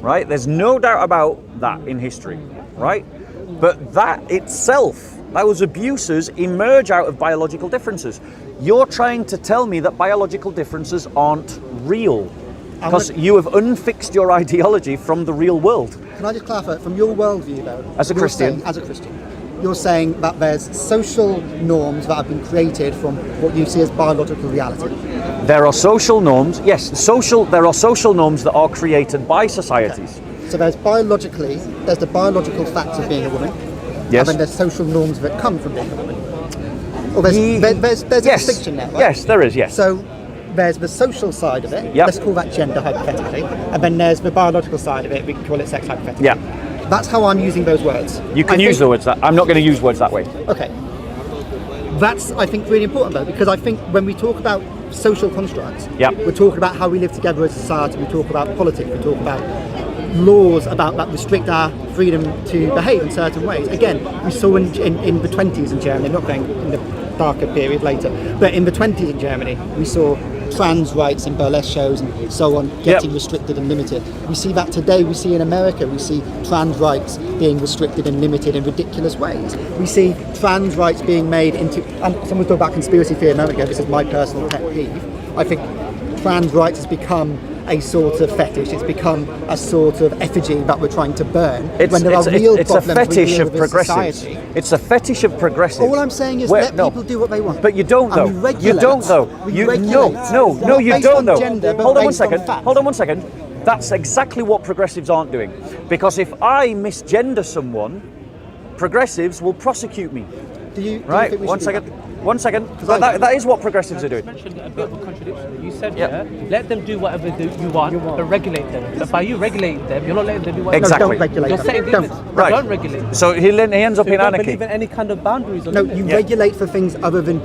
Right? There's no doubt about that in history. Right? But that itself, those abuses emerge out of biological differences. You're trying to tell me that biological differences aren't real because you have unfixed your ideology from the real world. Can I just clarify, from your worldview though, As a you're Christian. saying, you're saying that there's social norms that have been created from what you see as biological reality. There are social norms, yes, there are social norms that are created by societies. So there's the biological facts of being a woman, Yes. and then there's social norms that come from being a woman. Or there's a Yes. distinction there, right? Yes, there is, yes. So there's the social side of it, Yep. let's call that gender hypothetically, and then there's the biological side of it, we can call it sex hypothetically. Yeah. That's how I'm using those words. You can use the words that. I'm not going to use words that way. Okay. That's, I think, really important though, because I think when we talk about social constructs, Yep. we're talking about how we live together as a society, we talk about politics, we talk about laws about that restrict our freedom to behave in certain ways. Again, we saw in the 20s in Germany, not going in the darker period later, but in the 20s in Germany, we saw trans rights in burlesque shows and so on getting restricted and limited. We see that today, we see in America, we see trans rights being restricted and limited in ridiculous ways. We see trans rights being made into, and someone talked about conspiracy theory a moment ago, this is my personal pet peeve. I think trans rights has become a sort of fetish, it's become a sort of effigy that we're trying to burn when there are real it's a problems we fetish deal of with as progressives. society. It's a fetish of progressives. All I'm saying is let people do what they want. But you don't And we though. regulate. You don't though. We You regulate. no, Not you based don't on though. gender, but Hold on one based on second. fact. Hold on one second. That's exactly what progressives aren't doing. Because if I misgender someone, progressives will prosecute me. Do you Right? think we One should do second. that? One second. That is what progressives are doing. You mentioned a bit of a contradiction. You said, Yeah. let them do whatever you want, but regulate them. But by you regulating them, you're not letting them do whatever Exactly. No, don't regulate You're them. setting Don't. limits. Right. Don't regulate them. So he ends up So you in don't anarchy. believe in any kind of boundaries or No, limits. you regulate for things other than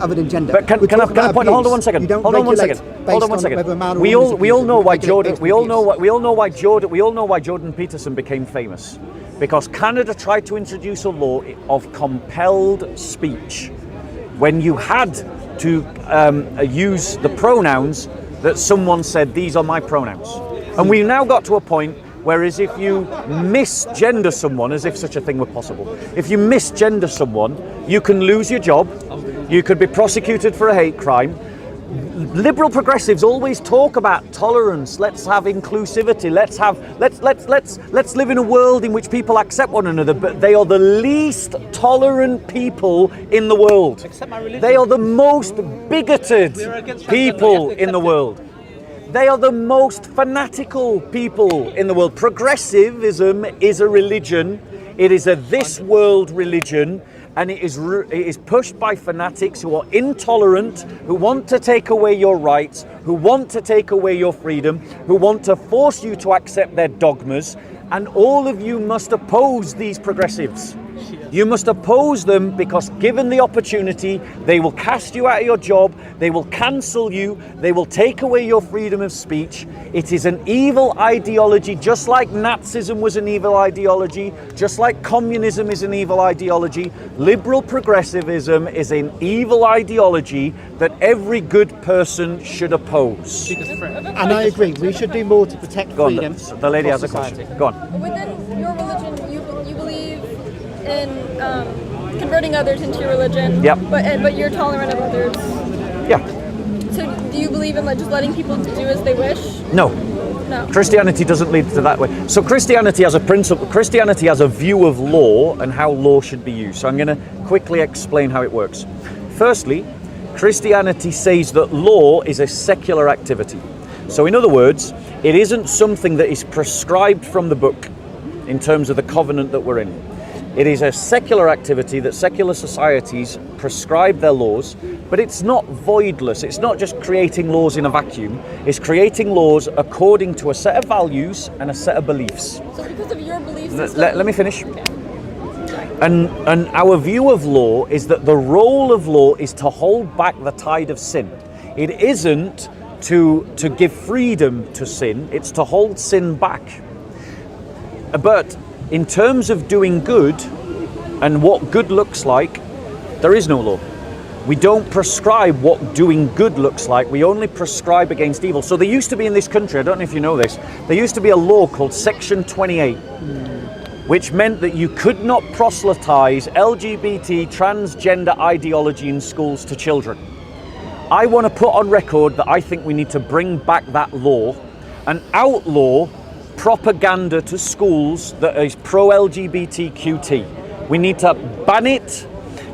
other than gender. But can We I talk about point? Hold on abuse. one second. You don't Hold on one regulate second. based Hold on one on second. whether a man or We woman is all abused. know You why regulate Jordan. based We on all know abuse. why Jordan Peterson became famous, because Canada tried to introduce a law of compelled speech, when you had to use the pronouns that someone said, these are my pronouns. And we now got to a point whereas if you misgender someone, as if such a thing were possible, if you misgender someone, you can lose your job, you could be prosecuted for a hate crime. Liberal progressives always talk about tolerance. Let's have inclusivity. Let's live in a world in which people accept one another. But they are the least tolerant people in the world. Accept my religion. They are the most bigoted We're against people transgender. You have to in the accept world. They are the most fanatical people in the world. Progressivism is a religion. It is a this world religion. and it is pushed by fanatics who are intolerant, who want to take away your rights, who want to take away your freedom, who want to force you to accept their dogmas, and all of you must oppose these progressives. You must oppose them, because given the opportunity, they will cast you out of your job, they will cancel you, they will take away your freedom of speech. It is an evil ideology, just like Nazism was an evil ideology, just like communism is an evil ideology. Liberal progressivism is an evil ideology that every good person should oppose. And I agree, we should do more to protect Go on, freedom. the lady for has a society. question. Go on. Within your religion, you believe in converting others into your religion. Yep. But you're tolerant of others. Yeah. So do you believe in like just letting people do as they wish? No. No. Christianity doesn't lead to that way. So Christianity has a principle. Christianity has a view of law and how law should be used. So I'm going to quickly explain how it works. Firstly, Christianity says that law is a secular activity. So in other words, it isn't something that is prescribed from the book in terms of the covenant that we're in. It is a secular activity that secular societies prescribe their laws, but it's not voidless. It's not just creating laws in a vacuum. It's creating laws according to a set of values and a set of beliefs. So because of your belief system... Let me finish. And our view of law is that the role of law is to hold back the tide of sin. It isn't to give freedom to sin, it's to hold sin back. But in terms of doing good and what good looks like, there is no law. We don't prescribe what doing good looks like, we only prescribe against evil. So there used to be in this country, I don't know if you know this, there used to be a law called Section 28, which meant that you could not proselytize LGBT, transgender ideology in schools to children. I want to put on record that I think we need to bring back that law and outlaw propaganda to schools that is pro-LGBTQT. We need to ban it,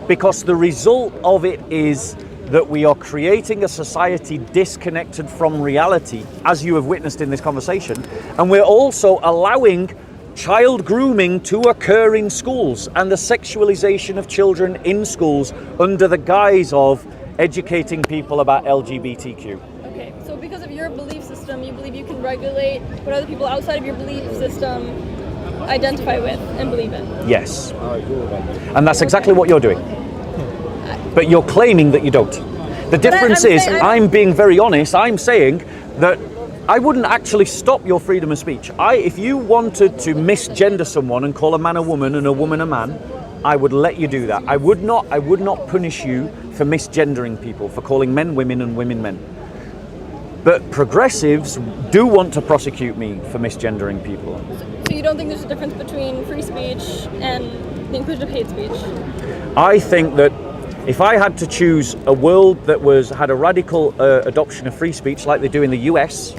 because the result of it is that we are creating a society disconnected from reality, as you have witnessed in this conversation, and we're also allowing child grooming to occur in schools and the sexualization of children in schools under the guise of educating people about LGBTQ. Okay, so because of your belief system, you believe you can regulate what other people outside of your belief system identify with and believe in? Yes. And that's exactly what you're doing. But you're claiming that you don't. The difference is, I'm being very honest, I'm saying that I wouldn't actually stop your freedom of speech. If you wanted to misgender someone and call a man a woman and a woman a man, I would let you do that. I would not punish you for misgendering people, for calling men women and women men. But progressives do want to prosecute me for misgendering people. So you don't think there's a difference between free speech and the inclusion of hate speech? I think that if I had to choose a world that had a radical adoption of free speech like they do in the US,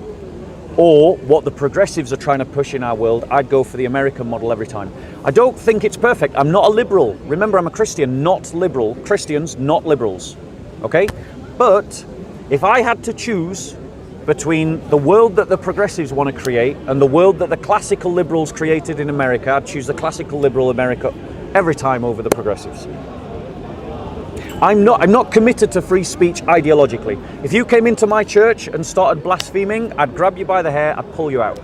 or what the progressives are trying to push in our world, I'd go for the American model every time. I don't think it's perfect. I'm not a liberal. Remember, I'm a Christian, not liberal. Christians, not liberals. Okay? But if I had to choose between the world that the progressives want to create and the world that the classical liberals created in America, I'd choose the classical liberal America every time over the progressives. I'm not committed to free speech ideologically. If you came into my church and started blaspheming, I'd grab you by the hair, I'd pull you out.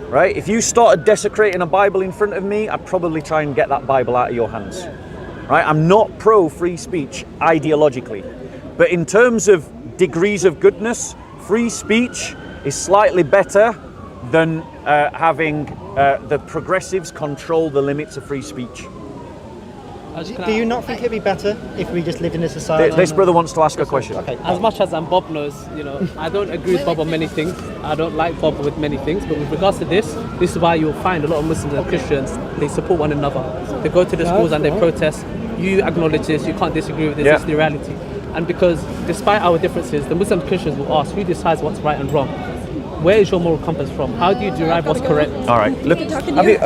Right? If you started desecrating a Bible in front of me, I'd probably try and get that Bible out of your hands. Right? I'm not pro free speech ideologically. But in terms of degrees of goodness, free speech is slightly better than having the progressives control the limits of free speech. Do you not think it'd be better if we just lived in a society? This brother wants to ask a question. Okay. As much as Bob knows, I don't agree with Bob on many things. I don't like Bob with many things. But with regards to this is why you'll find a lot of Muslims and Christians, they support one another. They go to the schools and they protest. You acknowledge this, you can't disagree with this, It's the reality. And because despite our differences, the Muslim Christians will ask, who decides what's right and wrong? Where is your moral compass from? How do you derive what's correct? All right. Look,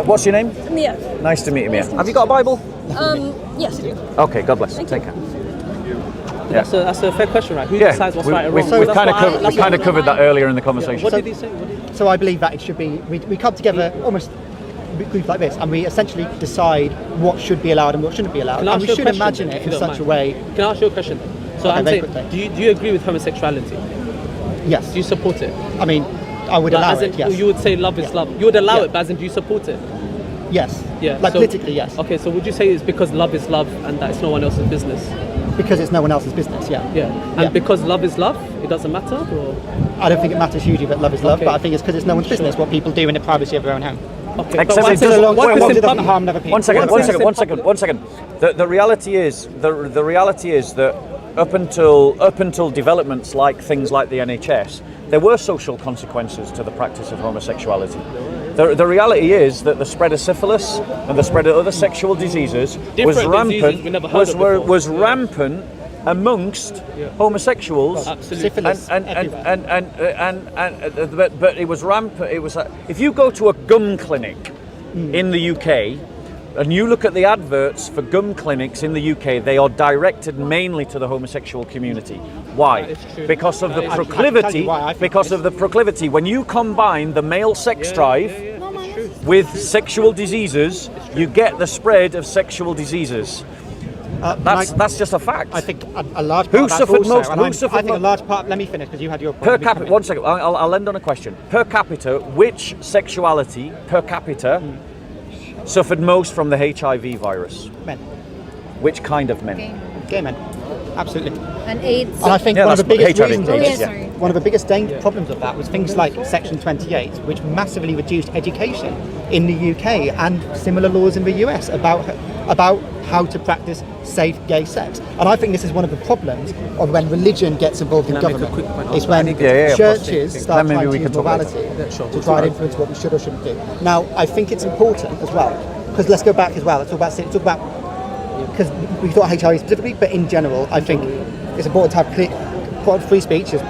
what's your name? Mia. Nice to meet you, Mia. Have you got a Bible? Yes, I do. Okay, God bless. Take care. That's a fair question, right? Who decides what's right and wrong? We've kind of covered that earlier in the conversation. What did he say? So I believe that it should be, we come together almost group like this, and we essentially decide what should be allowed and what shouldn't be allowed, Can I and ask we you a should question, imagine if it you in don't such a mind? way. Can I ask you a question? So Okay, I'm very saying, quickly. do you agree with homosexuality? Yes, Do you support it? I mean, I would Like, allow as in, it. Yes, you would say love is Yeah. love. You would allow Yeah. it, but as in, do you support it? yes, Yeah. like so- politically, yes, Okay, so would you say it's because love is love and that it's no one else's business? because it's no one else's business. Yeah, Yeah. And Yeah. because love is love, it doesn't matter? Or? I don't think it matters hugely that love is love, Okay. but I think it's because it's no one's business what people do in the privacy of their own home. Okay. Except but it doesn't- once wait, it's wait, in it doesn't public- harm other people. One second. Once it's in One second. The reality is the reality is that up until developments like things like the NHS, there were social consequences to the practice of homosexuality. The reality is that the spread of syphilis and the spread of other sexual diseases was Different diseases we never heard of before. was rampant amongst homosexuals. Absolutely. Syphilis But it was rampant. It was if you go to a gum clinic in the UK and you look at the adverts for gum clinics in the UK, they are directed mainly to the homosexual community. Why? That is true. Because of That the is true. proclivity. I can tell you why, I think Because of the proclivity. When you combine the male sex drive It's true. with sexual diseases, you get the spread of sexual diseases. That's just a fact. I think a large part Who of that's suffered also, most- and who I'm- suffered I think a mo- large part. Let me finish because you had your point. Per Let me capita, finish. one second, I'll end on a question. Per capita, which sexuality per capita suffered most from the HIV virus? Men, Which kind of men? gay men, absolutely. And AIDS. And I think Yeah, one of the that's biggest HIV, reasons, Oh, yeah, yeah. sorry. one of the biggest problems of that was things like Section 28, which massively reduced education in the UK and similar laws in the US about how to practice safe gay sex. And I think this is one of the problems of when religion gets involved in Can I make a government. quick point? It's I when need to- Yeah. churches Then start maybe trying we to can use talk morality later. Yeah, sure. to try and influence what we should or shouldn't do. Now, I think it's important as well, because let's go back as well. Let's talk about because we thought HIV specifically, but in general, I think it's important to have free speech. Is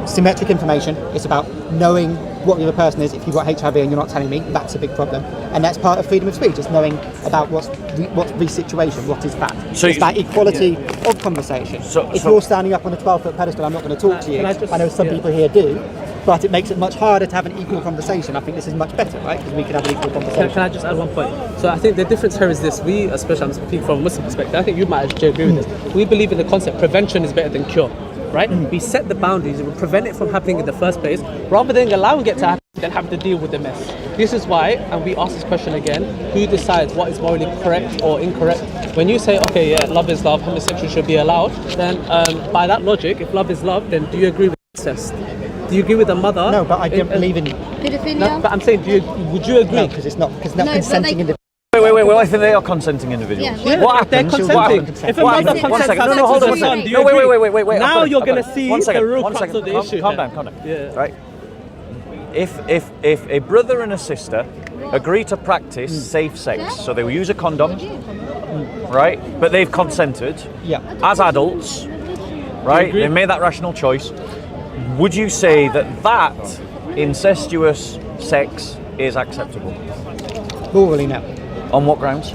symmetric information. It's about knowing what the other person is. If you've got HIV and you're not telling me, that's a big problem. And that's part of freedom of speech. It's knowing about what's the situation, what is fact. So it's you- that equality of conversation. If so- you're standing up on a 12-foot pedestal, I'm not going to talk to you. Can I just- know some yeah. people here do, but it makes it much harder to have an equal conversation. I think this is much better, right? Because we can have an equal conversation. Can I just add one point? So I think the difference here is this: we, especially I'm speaking from a Muslim perspective, I think you might actually agree with this. We believe in the concept prevention is better than cure, right? We set the boundaries and we prevent it from happening in the first place, rather than allowing it to happen, then having to deal with the mess. This is why, and we ask this question again: who decides what is morally correct or incorrect? When you say, okay, yeah, love is love, homosexual should be allowed, then by that logic, if love is love, then do you agree with incest? Do you agree with the mother? No, but I don't believe in. Pedophilia. No, but I'm saying, would you agree? No, because it's not No, but consenting like- individuals. Wait, I think they are consenting individuals. Yeah. What They're happens? consenting. If a What mother happens? One consents second. to No, hold on sex one with second. your son, No, do you agree? wait. Now I've you're got gonna it. see One second, the real one crux second. of the issue Calm here. down. Yeah. Right. If a brother and a sister agree to practice safe sex, so they will use a condom, right? But they've consented Yeah. as adults, right? agree? They made that rational choice. Would you say that incestuous sex is acceptable? Morally, no. On what grounds?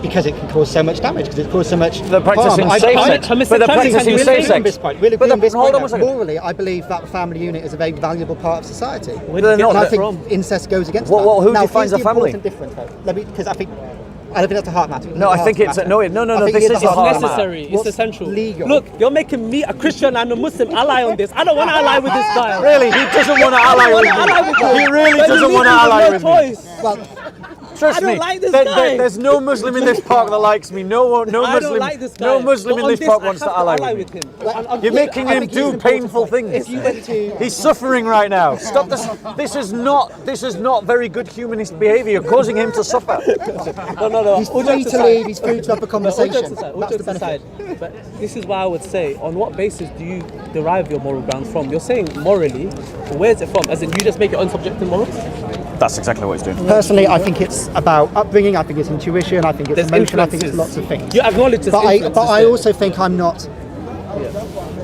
Because it can cause so much damage, because it causes so much They're practicing harm. safe sex. But they're practicing We'll safe agree on sex. this point. We'll But agree on this hold point. on one now. second. Morally, I believe that the family unit is a very valuable part of society. Where do you They're get not- And I that think from? incest goes against Well, that. well, who now, defines here's a the family? important difference, though. Because I don't think that's a heart matter. No, I think it's no. I think This it is a a It's heart matter. necessary. It's What's essential. legal? Look, you're making me a Christian and a Muslim ally on this. I don't want to ally with this guy. Really, he doesn't want to ally with me. He really doesn't want to ally with me. Well, Trust I don't me. like this guy. There's no Muslim in this park that likes me. No I don't Muslim. like this guy. No Muslim But in on this park I wants to have ally with me. him. You're making I him think it's do an important painful point. things. If you went to He's suffering right now. Stop this. This is not very good humanist behaviour. You're causing him to suffer. No. he's All free jokes to aside. leave, he's free to have a All conversation. jokes aside, all That's the jokes benefit. aside. But this is why I would say, on what basis do you derive your moral grounds from? You're saying morally, but where's it from? As in, you just make your own subjective morals? That's exactly what he's doing. Personally, I think it's about upbringing, I think it's intuition, I think it's There's emotion, I think it's influences. lots of things. You acknowledge there's But influences I there. also think I'm not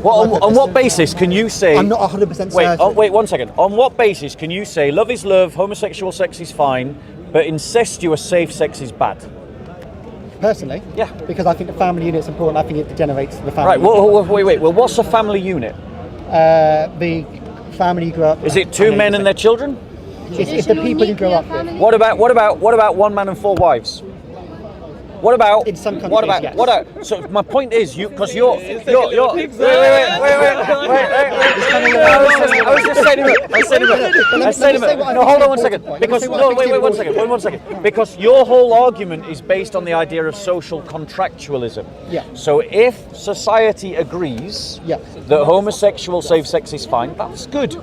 On what basis can you say? I'm not 100% certain. Wait 1 second. On what basis can you say love is love, homosexual sex is fine, but incestuous safe sex is bad? Personally, Yeah. because I think the family unit's important. I think it degenerates the family. Right. Wait. Well, what's a family unit? The family you grew up. Is it two men and their children? It's the people you grow up with. What about one man and 4 wives? What about In some countries, what about yes. what about? So my point is, because you're wait. I was just saying a minute. No, hold on one second. Because no, wait one second. Because your whole argument is based on the idea of social contractualism. Yeah. So if society agrees Yeah. that homosexual safe sex is fine, that's good.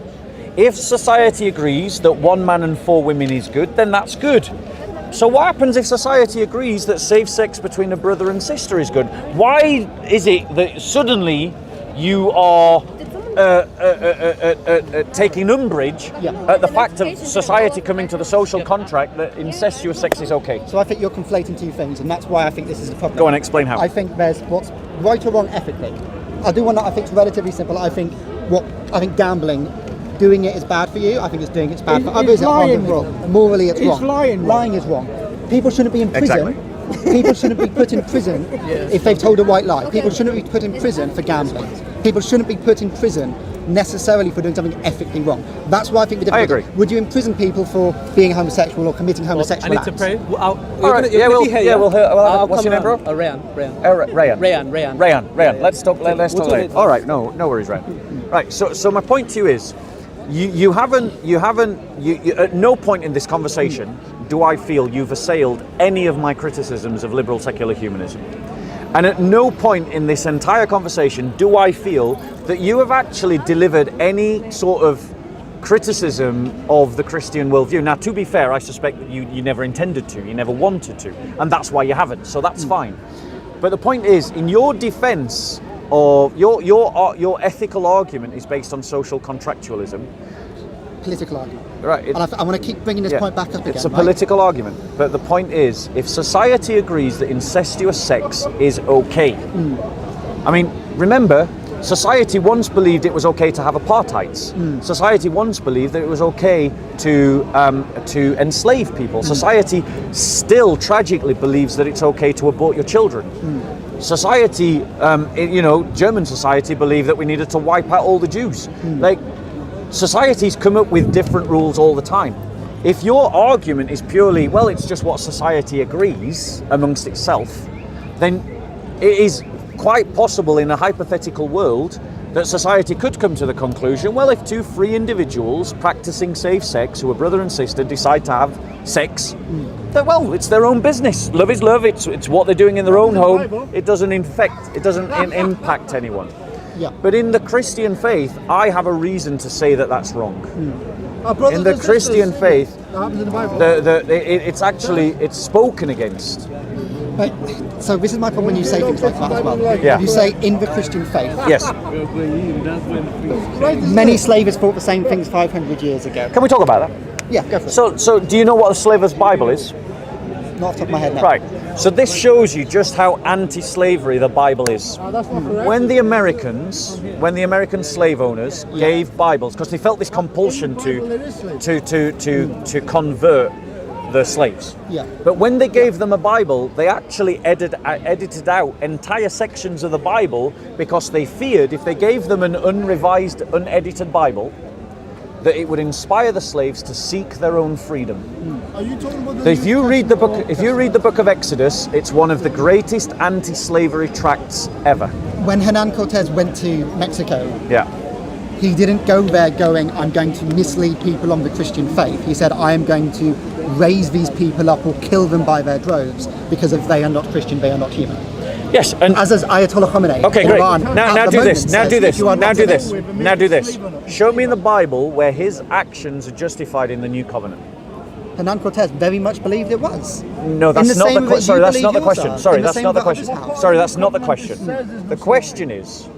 If society agrees that 1 man and 4 women is good, then that's good. So what happens if society agrees that safe sex between a brother and sister is good? Why is it that suddenly you are taking umbrage at the fact of society coming to the social contract that incestuous sex is okay? So I think you're conflating two things, and that's why I think this is a problem. Go on, explain how. I think there's what's right or wrong ethically. I do one that I think is relatively simple. I think gambling, doing it is bad for you. I think doing it's bad for others. lying wrong? Morally, it's wrong. lying Lying is wrong. People shouldn't be in prison. Exactly. People shouldn't be put in prison if they've told a white lie. People shouldn't be put in prison for gambling. People shouldn't be put in prison necessarily for doing something ethically wrong. That's why I think the difference. I agree. Would you imprison people for being homosexual or committing homosexual I need to acts? pray. All right, we'll hear. What's your name, bro? Rayan. Let's talk later. All right, no worries, Rayan. Right. So my point to you is, you haven't at no point in this conversation do I feel you've assailed any of my criticisms of liberal secular humanism. And at no point in this entire conversation do I feel that you have actually delivered any sort of criticism of the Christian worldview. Now, to be fair, I suspect that you never intended to, you never wanted to, and that's why you haven't, so that's fine. But the point is, in your defense of your ethical argument is based on social contractualism. Political argument. Right. And I want to keep bringing this point back up again. It's a political argument, but the point is, if society agrees that incestuous sex is okay, I mean, remember, society once believed it was okay to have apartheids. Society once believed that it was okay to enslave people. Society still tragically believes that it's okay to abort your children. Society, German society believed that we needed to wipe out all the Jews. Societies come up with different rules all the time. If your argument is purely, well, it's just what society agrees amongst itself, then it is quite possible in a hypothetical world that society could come to the conclusion, well, if 2 free individuals practicing safe sex who are brother and sister decide to have sex, then, well, it's their own business. Love is love. It's what they're doing in their own home. It doesn't impact anyone. Yeah. But in the Christian faith, I have a reason to say that that's wrong. In the Christian faith, it's spoken against. But, so this is my problem when you say things like that as well. Yeah. You say in the Christian faith. Yes. Many slavers thought the same things 500 years ago. Can we talk about that? Yeah, go for it. So do you know what the Slaver's Bible is? Not off the top of my head now. Right. So this shows you just how anti-slavery the Bible is. When the American slave owners gave Bibles, because they felt this compulsion to convert the slaves. Yeah. But when they gave them a Bible, they actually edited out entire sections of the Bible because they feared if they gave them an unrevised, unedited Bible, that it would inspire the slaves to seek their own freedom. Are you talking about the If you read the book of Exodus, it's one of the greatest anti-slavery tracts ever. When Hernan Cortez went to Mexico, Yeah. he didn't go there going, I'm going to mislead people on the Christian faith. He said, I am going to raise these people up or kill them by their droves because if they are not Christian, they are not human. Yes, and As is Ayatollah Khamenei. okay, in great. Iran, Now at the do moment this. Now says, do if this. you are Now not do in this. it, Now do this. Show me in the Bible where his actions are justified in the new covenant. Hernan Cortez very much believed it was. No, that's not the question. Sorry, that's not the question. Sorry, In the that's same not the way others question. have. Sorry, that's not the question. The question is,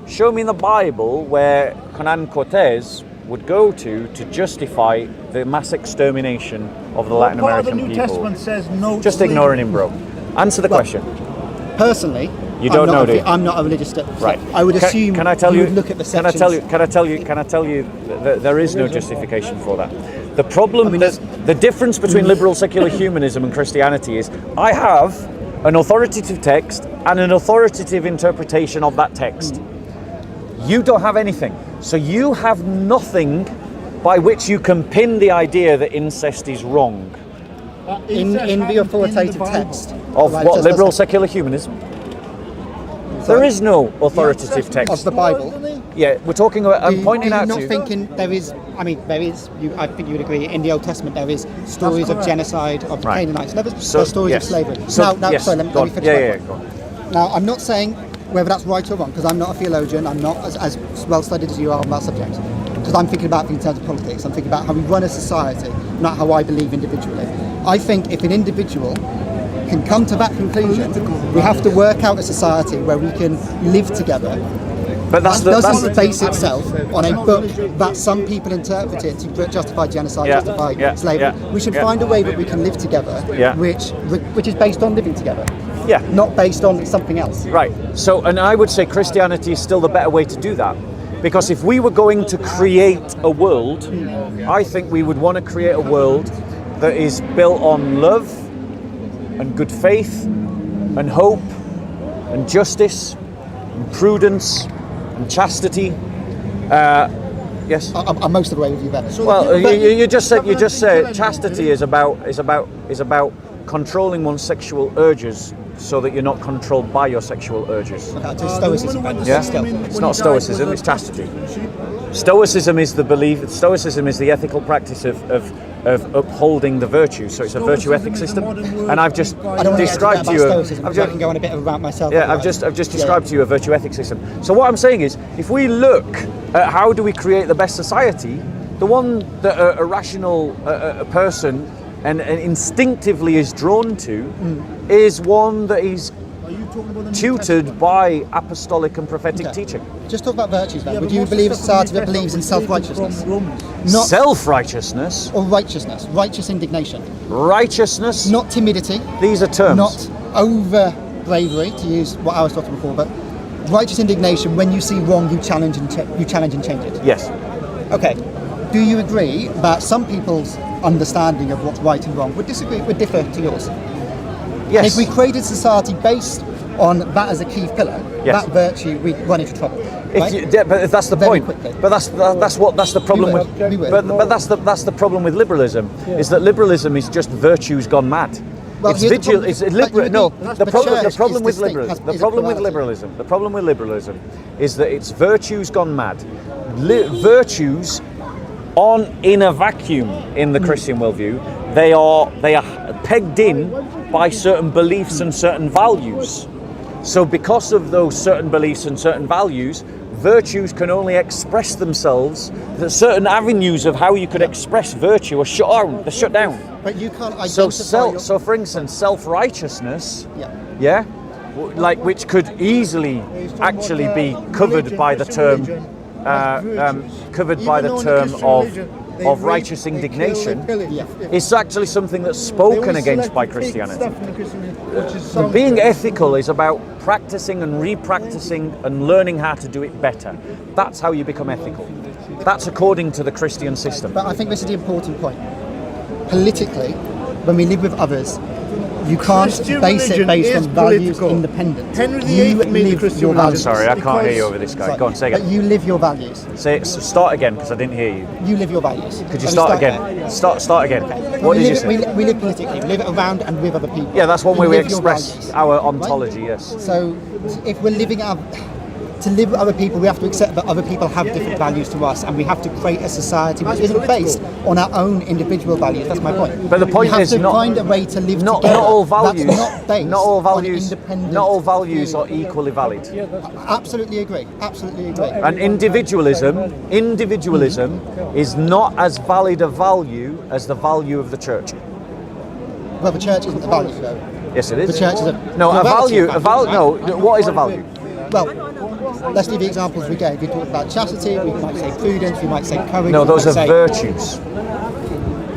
show me in the Bible where Hernan Cortez would go to justify the mass extermination of the Latin part of the American New people. Testament says no. Just ignoring him, bro. Answer the question. Personally, You don't know, do you? I'm not a religious. Right. I would assume Can I tell you? would look at the Can I sections. tell you that there is no justification for that. The problem, I mean, the difference between liberal secular humanism and Christianity is, I have an authoritative text and an authoritative interpretation of that text. You don't have anything, so you have nothing by which you can pin the idea that incest is wrong. In the authoritative text Of right, what, says liberal that's- secular humanism? There is no authoritative of text. the Bible. Yeah, we're talking about, I'm pointing Do you out not to you. thinking there is? I mean, there is. I think you would agree. In the Old Testament, there is stories of genocide of the Right. Canaanites. There's So, stories yes. of slavery. So, now, yes, sorry, let go me on. finish. Yeah, my yeah, point. go on. Now, I'm not saying whether that's right or wrong because I'm not a theologian. I'm not as well studied as you are on that subject. Because I'm thinking about it in terms of politics. I'm thinking about how we run a society, not how I believe individually. I think if an individual can come to that conclusion, we have to work out a society where we can live together. But that's That the, doesn't that's, base itself on a book that some people interpret it to justify genocide, Yeah, justify yeah, slavery. yeah, We should yeah. find a way that we can live together, Yeah. which is based on living together, yeah. not based on something else. Right. So, and I would say Christianity is still the better way to do that. Because if we were going to create a world, I think we would want to create a world that is built on love and good faith and hope and justice and prudence and chastity. Yes. I'm most of the way with you there. Well, But- you just said chastity is about controlling one's sexual urges so that you're not controlled by your sexual urges. Okay, to stoicism. Yeah, Still. it's not stoicism, it's chastity. Stoicism is the belief. Stoicism is the ethical practice of upholding the virtues. So it's a virtue ethic system, and I've just I don't want described to to get you. about stoicism because I can go on a bit of a rant myself. Yeah, I've otherwise. just described to you a virtue ethic system. So what I'm saying is, if we look at how do we create the best society, the one that a rational person and instinctively is drawn to is one that is tutored by apostolic and prophetic Okay. teaching. Just talk about virtues then. Would you believe a society that believes in self-righteousness? Not Self-righteousness, or righteousness, righteous indignation, righteousness, not timidity, these are terms. not over bravery, to use what Aristotle would call, but righteous indignation. When you see wrong, you challenge and change it. Yes. Okay. Do you agree that some people's understanding of what's right and wrong would differ to yours? Yes. And if we created society based on that as a key pillar, Yes. that virtue, we run into trouble. Right? But that's the Very point. quickly. But that's the problem We with. will, we will. But that's the problem with liberalism. Is that liberalism is just virtues gone mad. Well, It's here's the vigil. problem. It's But liberal. you No, think the the problem. The church problem is with distinct, liberalism. The is a problem with plurality. liberalism. The problem with liberalism is that it's virtues gone mad. Virtues aren't in a vacuum in the Christian worldview. They are pegged in by certain beliefs and certain values. So because of those certain beliefs and certain values, virtues can only express themselves. That certain avenues of how you could express virtue are shut down. They're shut down. But you can't identify So for instance, self-righteousness, Yeah. which could easily actually be covered by the term of righteous indignation, is actually something that's spoken against by Christianity. Being ethical is about practicing and repracticing and learning how to do it better. That's how you become ethical. That's according to the Christian system. But I think this is the important point. Politically, when we live with others, you can't Christian base it religion based is on values political. independent. Henry You VIII made the live Christian your religion. I'm values. sorry, I can't hear you Because- over this guy. Sorry. Go on, say But again. you live your values. Start again because I didn't hear you. You live your values. Could you Let me start there. again? Start again. What we did you live, say? we live politically. We live around and with other people. Yeah, that's one way You we live your express values. our ontology, yes. So, if we're living to live with other people, we have to accept that other people have different values to us, and we have to create a society which isn't based on our own individual values. That's my point. But the point we have is to not- find a way to live Not together. all values That's not based not all on values independent not all values views. are equally valid. Absolutely agree. Absolutely agree. And individualism is not as valid a value as the value of the church. Well, the church isn't a value, though. Yes, it is. The church is no, a plurality value. of values, right? No, what is a value? Well, let's do the examples we gave. We talked about chastity. We might say prudence. We might say courage. No, we those might are say, virtues.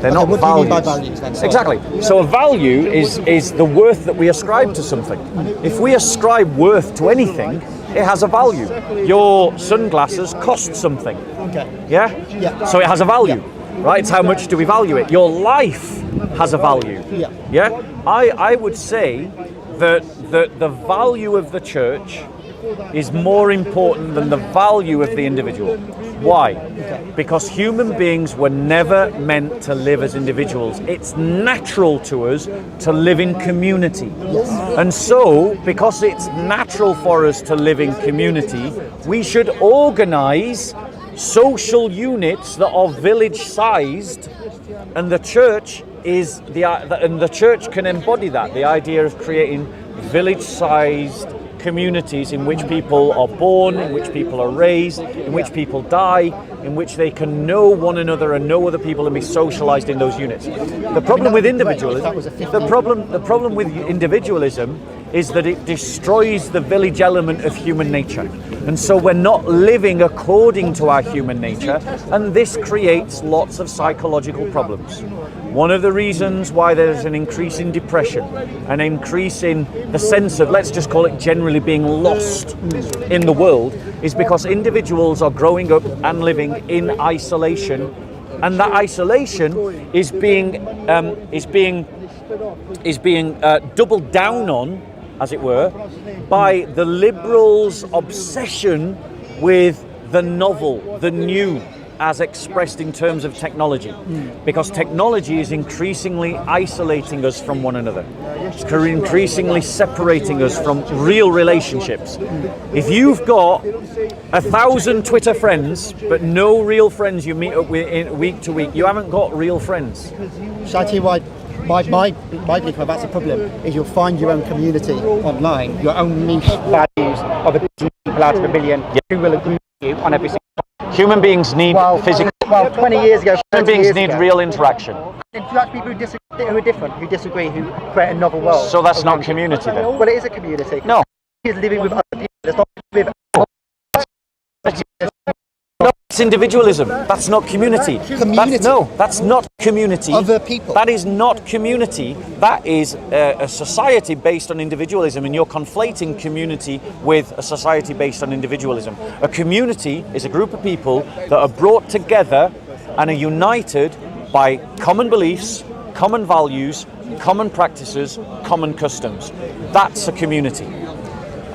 They're not what do you mean values. by values then? Sorry. Exactly. So a value is the worth that we ascribe to something. If we ascribe worth to anything, it has a value. Your sunglasses cost something. Okay. Yeah? Yeah. So it has a value, right? It's how much do we value it? Your life has a value. Yeah. Yeah? I would say that the value of the church is more important than the value of the individual. Why? Because human beings were never meant to live as individuals. It's natural to us to live in community. And so, because it's natural for us to live in community, we should organize social units that are village-sized, and the church and the church can embody that, the idea of creating village-sized communities in which people are born, in which people are raised, in which people die, in which they can know one another and know other people and be socialized in those units. The problem with individualism, the problem with individualism is that it destroys the village element of human nature. And so we're not living according to our human nature, and this creates lots of psychological problems. One of the reasons why there's an increase in depression, an increase in the sense of, let's just call it generally being lost in the world, is because individuals are growing up and living in isolation, and that isolation is being doubled down on, as it were, by the liberals' obsession with the novel, the new, as expressed in terms of technology. Because technology is increasingly isolating us from one another. It's increasingly separating us from real relationships. If you've got 1,000 Twitter friends, but no real friends you meet up with week to week, you haven't got real friends. Shall I tell you why? My belief about that's a problem is you'll find your own community online, your own niche values of a people out of a million who will agree with you on every single. Human beings need physical. Well, 20 years ago, Human beings need real interaction. Interact people who are different, who disagree, who create a novel world. So that's not community then. Well, it is a community. No. It's living with other people. It's not with. No, it's individualism. That's not community. Community. That's not community. Other people. That is not community. That is a society based on individualism, and you're conflating community with a society based on individualism. A community is a group of people that are brought together and are united by common beliefs, common values, common practices, common customs. That's a community.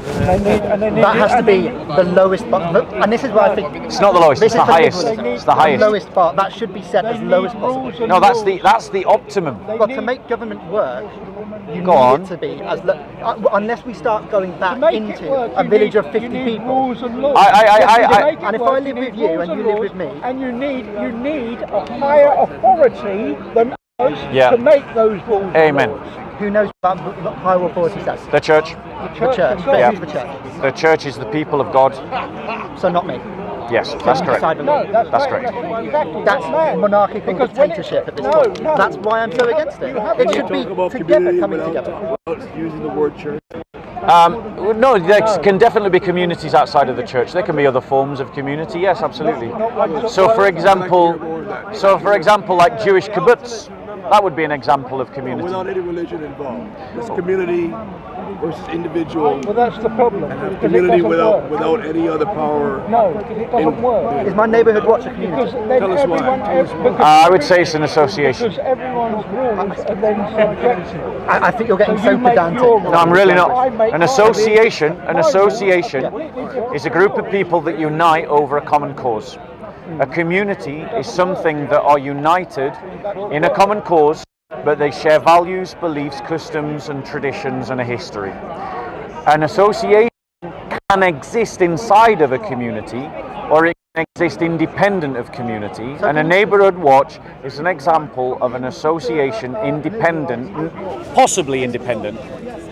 That has to be the lowest bar, and this is why I think it's not the lowest. It's the highest. It's the highest. The lowest bar. That should be set as low as possible. No, that's the optimum. But to make government work, you Go need on. it to be as unless we start going back into a village of 50 people. And if I live with you and you live with me, and you need a higher authority than us to make those rules. Amen. Who knows what higher authority says? The church. The church. Yeah. Who's the church? The church is the people of God. So not me. Yes, that's correct. That's correct. That's monarchical dictatorship at this point. That's why I'm so against it. It should be together, coming together. Using the word church. No, there can definitely be communities outside of the church. There can be other forms of community. Yes, absolutely. So, for example, like Jewish kibbutz, that would be an example of community. Without any religion involved. It's community versus individual. Well, that's the problem. And community without any other power. No, because it doesn't work. Is my neighbourhood watch a community? Tell us why. I would say it's an association. Because everyone's rules are then subjective. I think you're getting so pedantic. No, I'm really not. An association is a group of people that unite over a common cause. A community is something that are united in a common cause, but they share values, beliefs, customs and traditions and a history. An association can exist inside of a community, or it can exist independent of community, and a neighbourhood watch is an example of an association independent, possibly independent,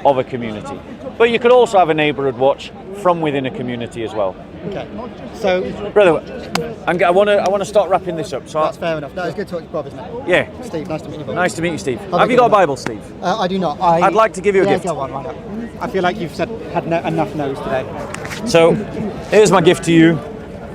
of a community. But you could also have a neighbourhood watch from within a community as well. Okay. So, brother, I want to start wrapping this up. So that's fair enough. No, it's good to talk to Bob, isn't it? Yeah. Steve, nice to meet you, Bob. Nice to meet you, Steve. Have you got a Bible, Steve? I do not. I'd like to give you a gift. Go on, why not? I feel like you've had enough no's today. So, here's my gift to you.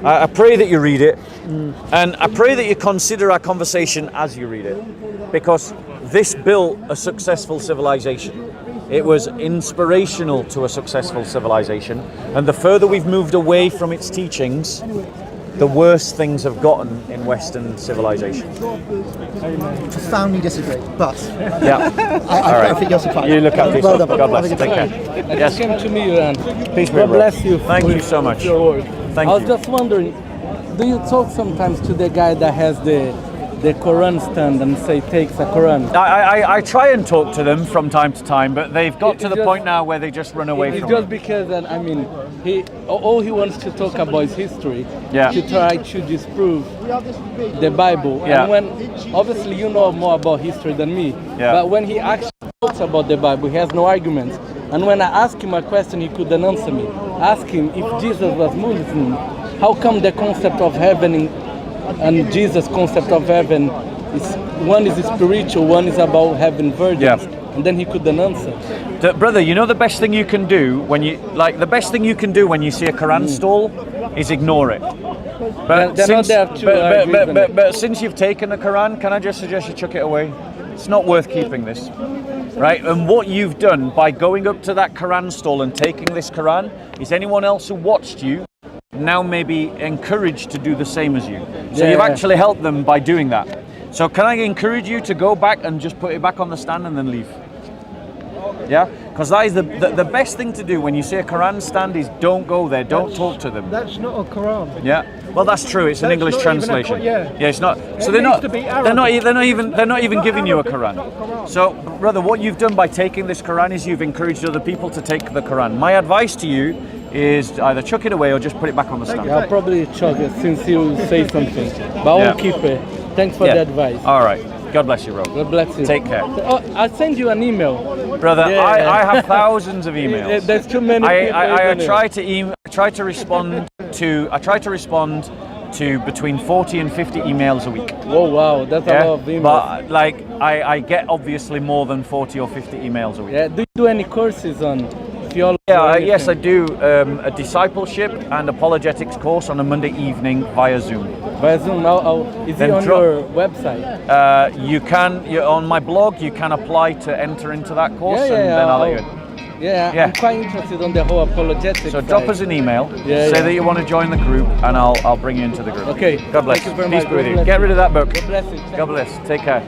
I pray that you read it, and I pray that you consider our conversation as you read it, because this built a successful civilization. It was inspirational to a successful civilization, and the further we've moved away from its teachings, the worse things have gotten in Western civilization. Profoundly disagree, but yeah. I think you're surprised. You look after yourself. God bless. Take care. Yes. Came to me and peace, God bless you. Thank you so much. Your word. Thank I was you. just wondering, do you talk sometimes to the guy that has the Quran stand and say takes a Quran? I try and talk to them from time to time, but they've got to the point now where they just run away It's from just it. because, I mean, all he wants to talk about is history. Yeah. To try to disprove the Bible. Yeah. And when, obviously you know more about history than me, Yeah. but when he actually talks about the Bible, he has no arguments. And when I ask him a question, he couldn't answer me. Ask him if Jesus was Muslim, how come the concept of heaven and Jesus' concept of heaven is one is spiritual, one is about having virgins, Yeah. and then he couldn't answer. Brother, you know the best thing you can do when you see a Quran stall is ignore it. But They're not there too, but since you've taken the Quran, can I just suggest you chuck it away? It's not worth keeping this, right? And what you've done by going up to that Quran stall and taking this Quran is anyone else who watched you now may be encouraged to do the same as you. So you've actually helped them by doing that. So can I encourage you to go back and just put it back on the stand and then leave? Yeah, because that is the best thing to do when you see a Quran stand is don't go there, don't talk to them. That's not a Quran. Yeah, well that's true. It's an That's English not even a translation. yeah. It's not. So It they're needs not. to be They're not even It's giving you a Arabic, Quran. it's not a Quran. So, brother, what you've done by taking this Quran is you've encouraged other people to take the Quran. My advice to you is either chuck it away or just put it back on the stand. Yeah, I'll probably chuck it since you say something, but I won't keep it. Thanks for the advice. All right. God bless you, bro. God bless you. Take care. Oh, I'll send you an email. Brother, Yeah. I have thousands of emails. There's too many people. I isn't it? try to respond to between 40 and 50 emails a week. Oh wow, that's a lot of emails. But like I get obviously more than 40 or 50 emails a week. Yeah, do you do any courses on theology? Yeah, yes, I do a discipleship and apologetics course on a Monday evening via Zoom. Via Zoom, is Then it on your website? You're on my blog. You can apply to enter into that course, Yeah, and then I'll let you in. Yeah, I'm quite interested on the whole apologetics. So drop us an email, Yeah, say that you want to join the group, and I'll bring you into the group. Okay. God bless. Thank you very Peace much. be with God you. bless Get you. rid of that book. God bless you. God bless. Take care.